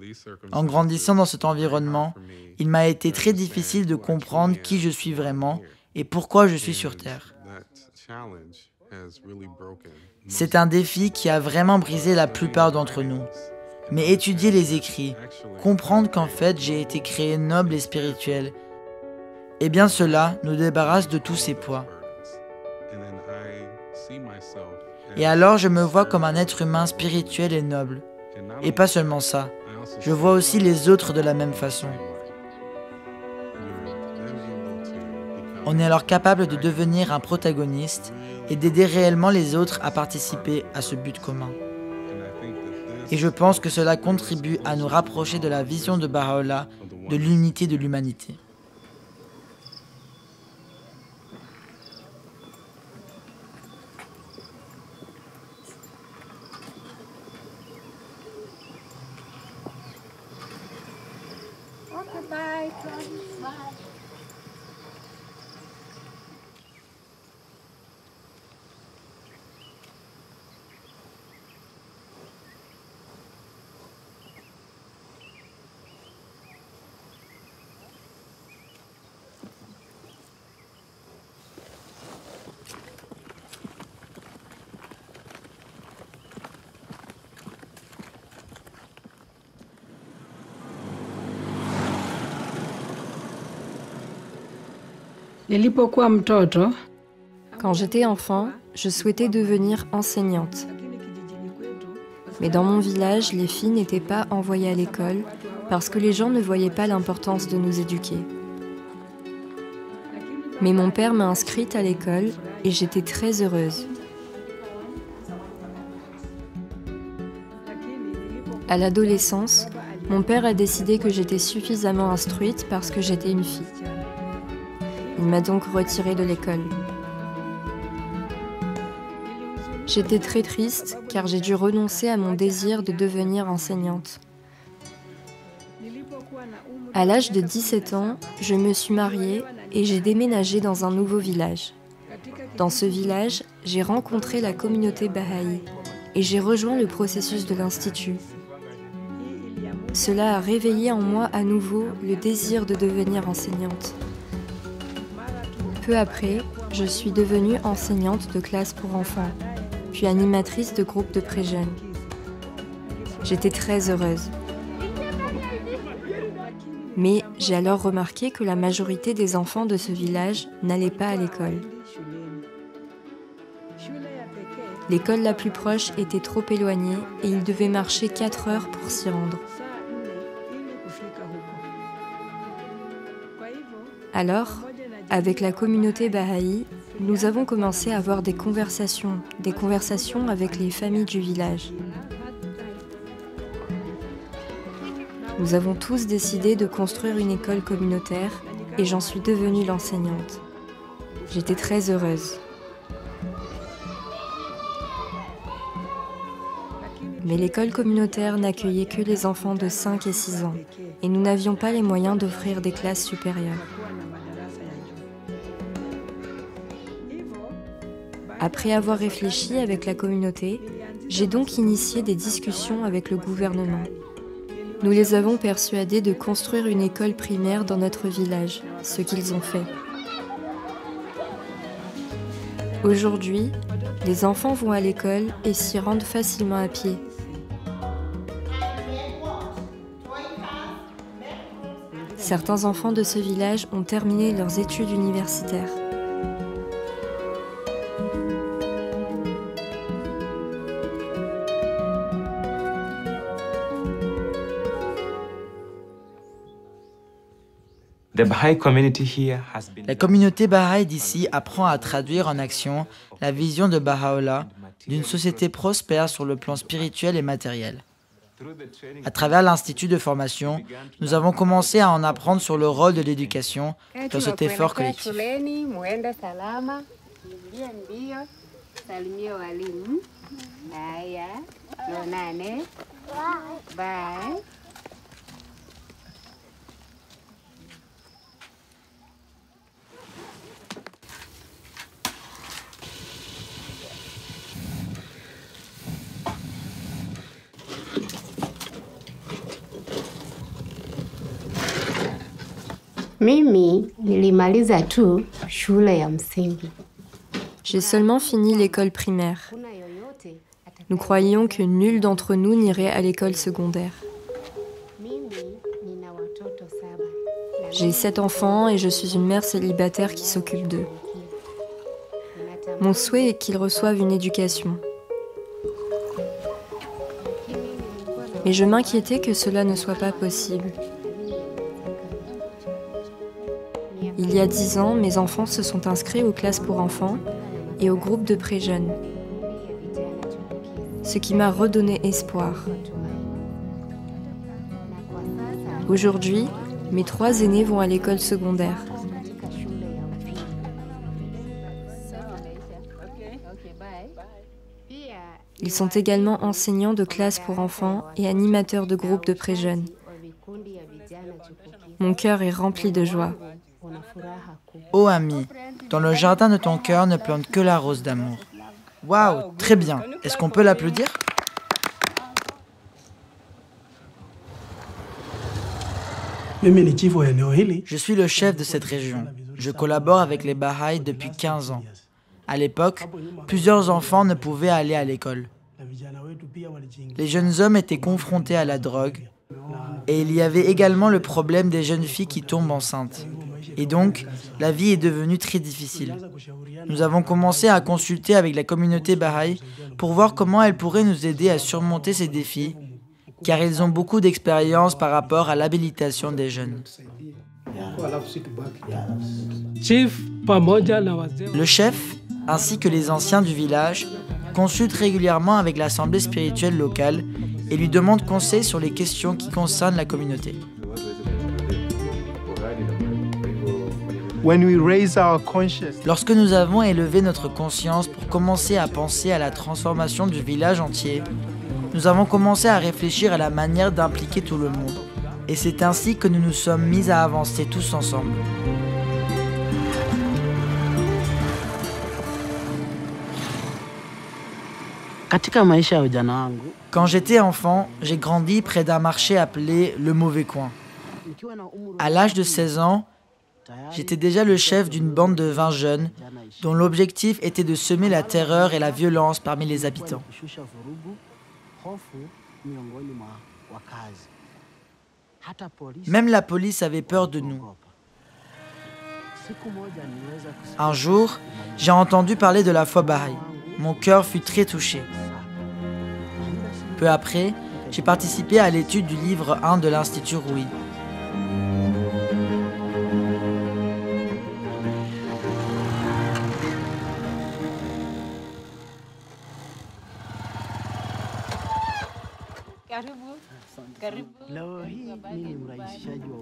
Speaker 3: En grandissant dans cet environnement, il m'a été très difficile de comprendre qui je suis vraiment et pourquoi je suis sur Terre. C'est un défi qui a vraiment brisé la plupart d'entre nous. Mais étudier les écrits, comprendre qu'en fait j'ai été créé noble et spirituel, eh bien cela nous débarrasse de tous ces poids. Et alors je me vois comme un être humain spirituel et noble. Et pas seulement ça, je vois aussi les autres de la même façon. On est alors capable de devenir un protagoniste et d'aider réellement les autres à participer à ce but commun. Et je pense que cela contribue à nous rapprocher de la vision de Baha'u'llah, de l'unité de l'humanité.
Speaker 2: Quand j'étais enfant, je souhaitais devenir enseignante. Mais dans mon village, les filles n'étaient pas envoyées à l'école parce que les gens ne voyaient pas l'importance de nous éduquer. Mais mon père m'a inscrite à l'école et j'étais très heureuse. À l'adolescence, mon père a décidé que j'étais suffisamment instruite parce que j'étais une fille. Il m'a donc retirée de l'école. J'étais très triste car j'ai dû renoncer à mon désir de devenir enseignante. À l'âge de 17 ans, je me suis mariée et j'ai déménagé dans un nouveau village. Dans ce village, j'ai rencontré la communauté Baha'i et j'ai rejoint le processus de l'Institut. Cela a réveillé en moi à nouveau le désir de devenir enseignante. Peu après, je suis devenue enseignante de classe pour enfants, puis animatrice de groupe de pré-jeunes. J'étais très heureuse. Mais j'ai alors remarqué que la majorité des enfants de ce village n'allaient pas à l'école. L'école la plus proche était trop éloignée et ils devaient marcher 4 heures pour s'y rendre. Alors, avec la communauté Baha'i, nous avons commencé à avoir des conversations avec les familles du village. Nous avons tous décidé de construire une école communautaire et j'en suis devenue l'enseignante. J'étais très heureuse. Mais l'école communautaire n'accueillait que les enfants de 5 et 6 ans, et nous n'avions pas les moyens d'offrir des classes supérieures. Après avoir réfléchi avec la communauté, j'ai donc initié des discussions avec le gouvernement. Nous les avons persuadés de construire une école primaire dans notre village, ce qu'ils ont fait. Aujourd'hui, les enfants vont à l'école et s'y rendent facilement à pied. Certains enfants de ce village ont terminé leurs études universitaires.
Speaker 3: La communauté Baha'i d'ici apprend à traduire en action la vision de Baha'u'llah d'une société prospère sur le plan spirituel et matériel. À travers l'Institut de formation, nous avons commencé à en apprendre sur le rôle de l'éducation dans cet effort collectif.
Speaker 8: Mimi nilimaliza tu shule ya msingi.
Speaker 2: J'ai seulement fini l'école primaire. Nous croyions que nul d'entre nous n'irait à l'école secondaire. J'ai 7 enfants et je suis une mère célibataire qui s'occupe d'eux. Mon souhait est qu'ils reçoivent une éducation. Mais je m'inquiétais que cela ne soit pas possible. Il y a 10 ans, mes enfants se sont inscrits aux classes pour enfants et au groupe de pré-jeunes, ce qui m'a redonné espoir. Aujourd'hui, mes 3 aînés vont à l'école secondaire. Ils sont également enseignants de classes pour enfants et animateurs de groupes de pré-jeunes. Mon cœur est rempli de joie.
Speaker 3: Ô ami, dans le jardin de ton cœur ne plante que la rose d'amour. Waouh, très bien. Est-ce qu'on peut l'applaudir? Je suis le chef de cette région. Je collabore avec les Baha'i depuis 15 ans. À l'époque, plusieurs enfants ne pouvaient aller à l'école. Les jeunes hommes étaient confrontés à la drogue et il y avait également le problème des jeunes filles qui tombent enceintes. Et donc, la vie est devenue très difficile. Nous avons commencé à consulter avec la communauté Baha'i pour voir comment elle pourrait nous aider à surmonter ces défis, car ils ont beaucoup d'expérience par rapport à l'habilitation des jeunes. Le chef, ainsi que les anciens du village, consultent régulièrement avec l'assemblée spirituelle locale et lui demandent conseil sur les questions qui concernent la communauté. Lorsque nous avons élevé notre conscience pour commencer à penser à la transformation du village entier, nous avons commencé à réfléchir à la manière d'impliquer tout le monde. Et c'est ainsi que nous nous sommes mis à avancer tous ensemble. Quand j'étais enfant, j'ai grandi près d'un marché appelé Le Mauvais Coin. À l'âge de 16 ans, j'étais déjà le chef d'une bande de 20 jeunes dont l'objectif était de semer la terreur et la violence parmi les habitants. Même la police avait peur de nous. Un jour, j'ai entendu parler de la foi Baha'i. Mon cœur fut très touché. Peu après, j'ai participé à l'étude du livre 1 de l'Institut Rouhi.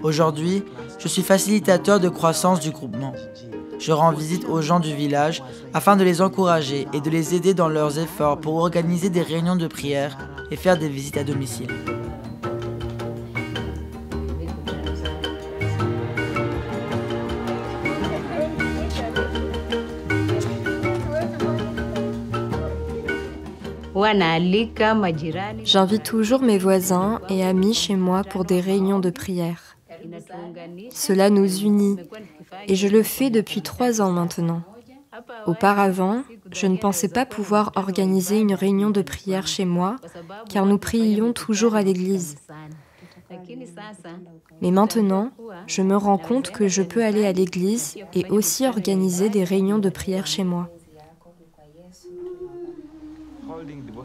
Speaker 3: Aujourd'hui, je suis facilitateur de croissance du groupement. Je rends visite aux gens du village afin de les encourager et de les aider dans leurs efforts pour organiser des réunions de prière et faire des visites à domicile.
Speaker 2: J'invite toujours mes voisins et amis chez moi pour des réunions de prière. Cela nous unit et je le fais depuis 3 ans maintenant. Auparavant, je ne pensais pas pouvoir organiser une réunion de prière chez moi car nous prions toujours à l'église. Mais maintenant, je me rends compte que je peux aller à l'église et aussi organiser des réunions de prière chez moi.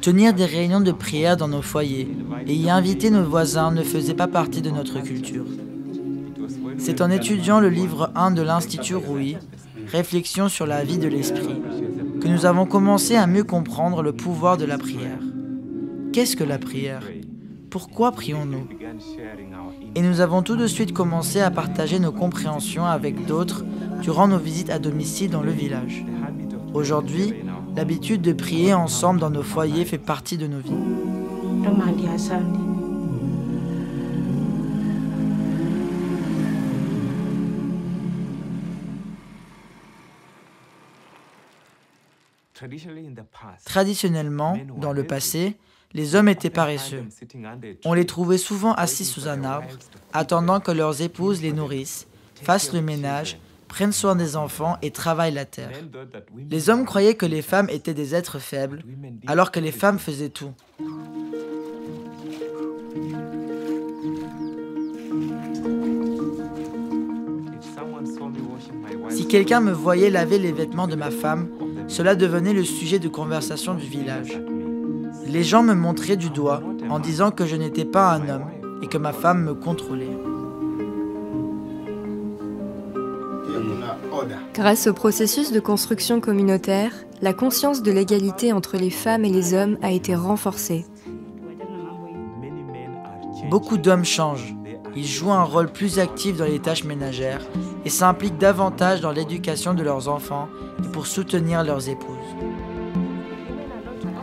Speaker 3: Tenir des réunions de prière dans nos foyers et y inviter nos voisins ne faisait pas partie de notre culture. C'est en étudiant le livre 1 de l'Institut Rouy, Réflexion sur la vie de l'esprit, que nous avons commencé à mieux comprendre le pouvoir de la prière. Qu'est-ce que la prière? Pourquoi prions-nous? Et nous avons tout de suite commencé à partager nos compréhensions avec d'autres durant nos visites à domicile dans le village. Aujourd'hui, l'habitude de prier ensemble dans nos foyers fait partie de nos vies. Traditionnellement, dans le passé, les hommes étaient paresseux. On les trouvait souvent assis sous un arbre, attendant que leurs épouses les nourrissent, fassent le ménage, prennent soin des enfants et travaillent la terre. Les hommes croyaient que les femmes étaient des êtres faibles, alors que les femmes faisaient tout. Si quelqu'un me voyait laver les vêtements de ma femme, cela devenait le sujet de conversation du village. Les gens me montraient du doigt en disant que je n'étais pas un homme et que ma femme me contrôlait.
Speaker 2: Grâce au processus de construction communautaire, la conscience de l'égalité entre les femmes et les hommes a été renforcée.
Speaker 3: Beaucoup d'hommes changent. Ils jouent un rôle plus actif dans les tâches ménagères et s'impliquent davantage dans l'éducation de leurs enfants et pour soutenir leurs épouses.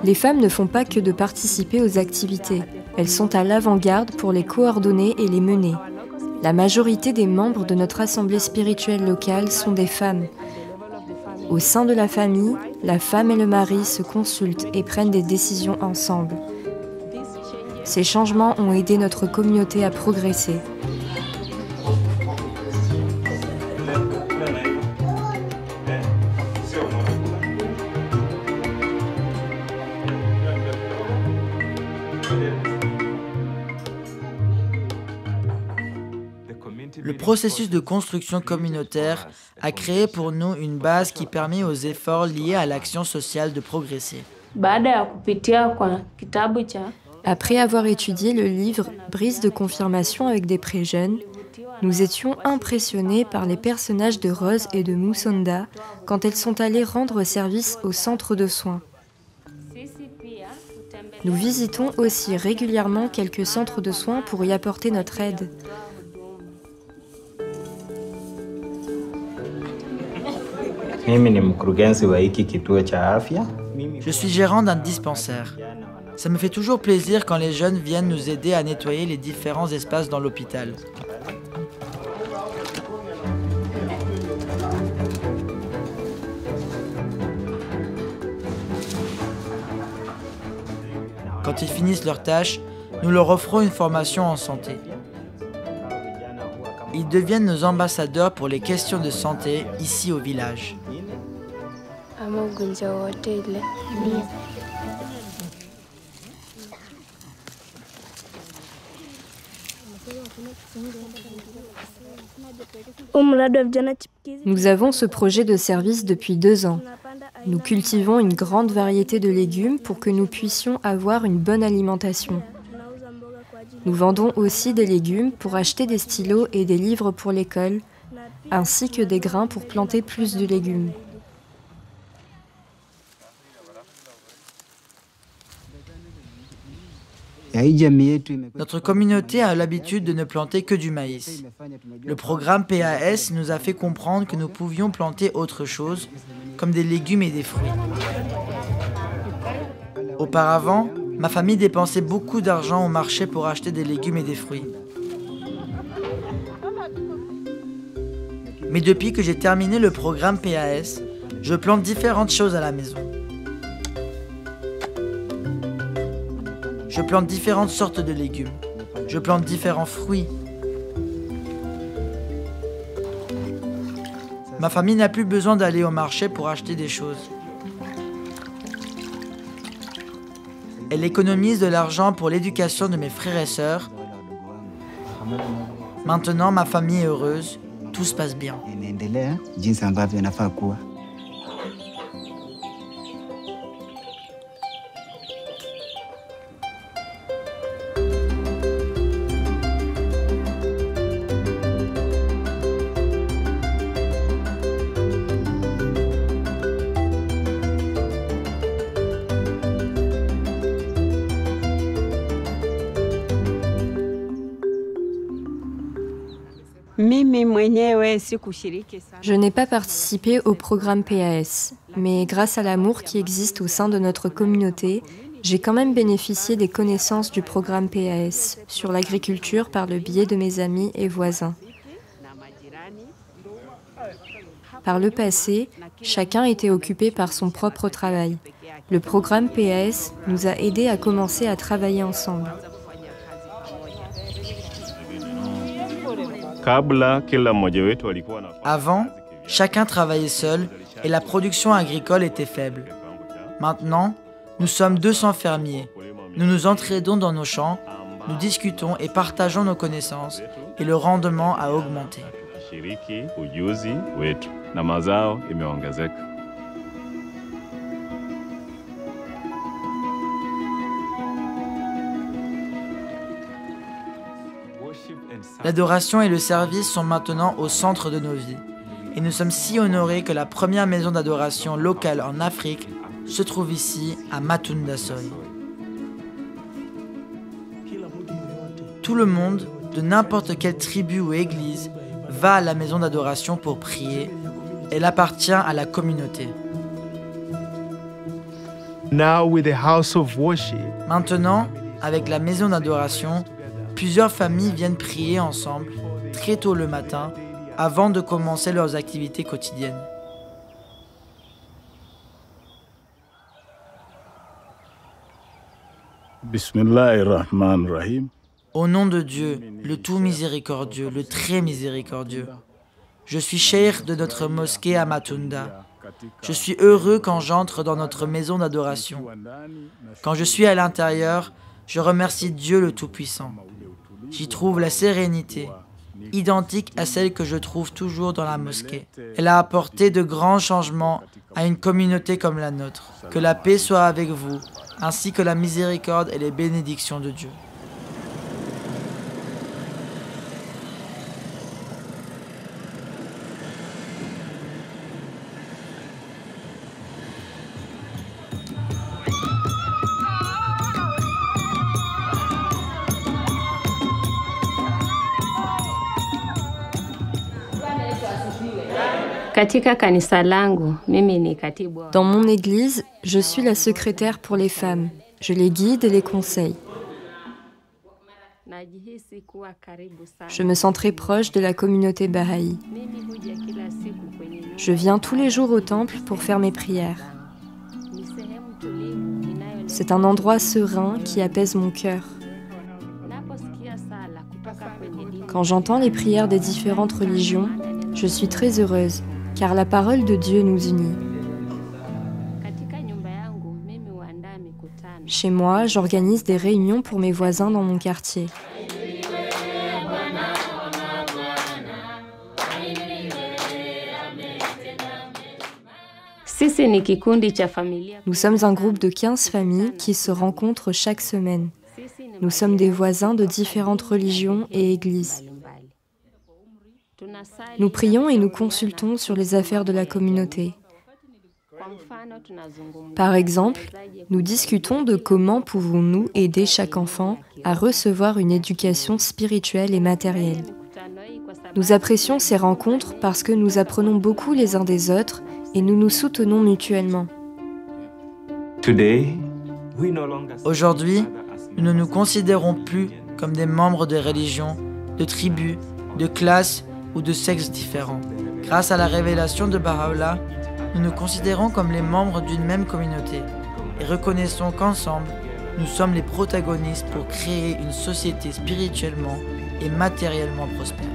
Speaker 2: Les femmes ne font pas que de participer aux activités. Elles sont à l'avant-garde pour les coordonner et les mener. La majorité des membres de notre assemblée spirituelle locale sont des femmes. Au sein de la famille, la femme et le mari se consultent et prennent des décisions ensemble. Ces changements ont aidé notre communauté à progresser.
Speaker 3: Le processus de construction communautaire a créé pour nous une base qui permet aux efforts liés à l'action sociale de progresser.
Speaker 2: Après avoir étudié le livre « Brise de confirmation avec des pré-jeunes », nous étions impressionnés par les personnages de Rose et de Musonda quand elles sont allées rendre service au centre de soins. Nous visitons aussi régulièrement quelques centres de soins pour y apporter notre aide.
Speaker 3: Je suis gérant d'un dispensaire. Ça me fait toujours plaisir quand les jeunes viennent nous aider à nettoyer les différents espaces dans l'hôpital. Quand ils finissent leurs tâches, nous leur offrons une formation en santé. Ils deviennent nos ambassadeurs pour les questions de santé ici au village.
Speaker 2: Nous avons ce projet de service depuis 2 ans. Nous cultivons une grande variété de légumes pour que nous puissions avoir une bonne alimentation. Nous vendons aussi des légumes pour acheter des stylos et des livres pour l'école, ainsi que des grains pour planter plus de légumes.
Speaker 3: Notre communauté a l'habitude de ne planter que du maïs. Le programme PAS nous a fait comprendre que nous pouvions planter autre chose, comme des légumes et des fruits. Auparavant, ma famille dépensait beaucoup d'argent au marché pour acheter des légumes et des fruits. Mais depuis que j'ai terminé le programme PAS, je plante différentes choses à la maison. Je plante différentes sortes de légumes. Je plante différents fruits. Ma famille n'a plus besoin d'aller au marché pour acheter des choses. Elle économise de l'argent pour l'éducation de mes frères et sœurs. Maintenant, ma famille est heureuse. Tout se passe bien.
Speaker 2: Je n'ai pas participé au programme PAS, mais grâce à l'amour qui existe au sein de notre communauté, j'ai quand même bénéficié des connaissances du programme PAS sur l'agriculture par le biais de mes amis et voisins. Par le passé, chacun était occupé par son propre travail. Le programme PAS nous a aidés à commencer à travailler ensemble.
Speaker 3: Avant, chacun travaillait seul et la production agricole était faible. Maintenant, nous sommes 200 fermiers. Nous nous entraidons dans nos champs, nous discutons et partageons nos connaissances et le rendement a augmenté. L'adoration et le service sont maintenant au centre de nos vies. Et nous sommes si honorés que la première maison d'adoration locale en Afrique se trouve ici, à Matunda Soy. Tout le monde, de n'importe quelle tribu ou église, va à la maison d'adoration pour prier. Elle appartient à la communauté. Maintenant, avec la maison d'adoration, plusieurs familles viennent prier ensemble, très tôt le matin, avant de commencer leurs activités quotidiennes. Au nom de Dieu, le tout miséricordieux, le très miséricordieux, je suis cheikh de notre mosquée à Matunda. Je suis heureux quand j'entre dans notre maison d'adoration. Quand je suis à l'intérieur, je remercie Dieu le Tout-Puissant. J'y trouve la sérénité, identique à celle que je trouve toujours dans la mosquée. Elle a apporté de grands changements à une communauté comme la nôtre. Que la paix soit avec vous, ainsi que la miséricorde et les bénédictions de Dieu.
Speaker 2: Dans mon église, je suis la secrétaire pour les femmes. Je les guide et les conseille. Je me sens très proche de la communauté Baha'i. Je viens tous les jours au temple pour faire mes prières. C'est un endroit serein qui apaise mon cœur. Quand j'entends les prières des différentes religions, je suis très heureuse, car la parole de Dieu nous unit. Chez moi, j'organise des réunions pour mes voisins dans mon quartier. Nous sommes un groupe de 15 familles qui se rencontrent chaque semaine. Nous sommes des voisins de différentes religions et églises. Nous prions et nous consultons sur les affaires de la communauté. Par exemple, nous discutons de comment pouvons-nous aider chaque enfant à recevoir une éducation spirituelle et matérielle. Nous apprécions ces rencontres parce que nous apprenons beaucoup les uns des autres et nous nous soutenons mutuellement.
Speaker 3: Aujourd'hui, nous ne nous considérons plus comme des membres de religions, de tribus, de classes ou de sexes différents. Grâce à la révélation de Baha'u'llah, nous nous considérons comme les membres d'une même communauté et reconnaissons qu'ensemble, nous sommes les protagonistes pour créer une société spirituellement et matériellement prospère.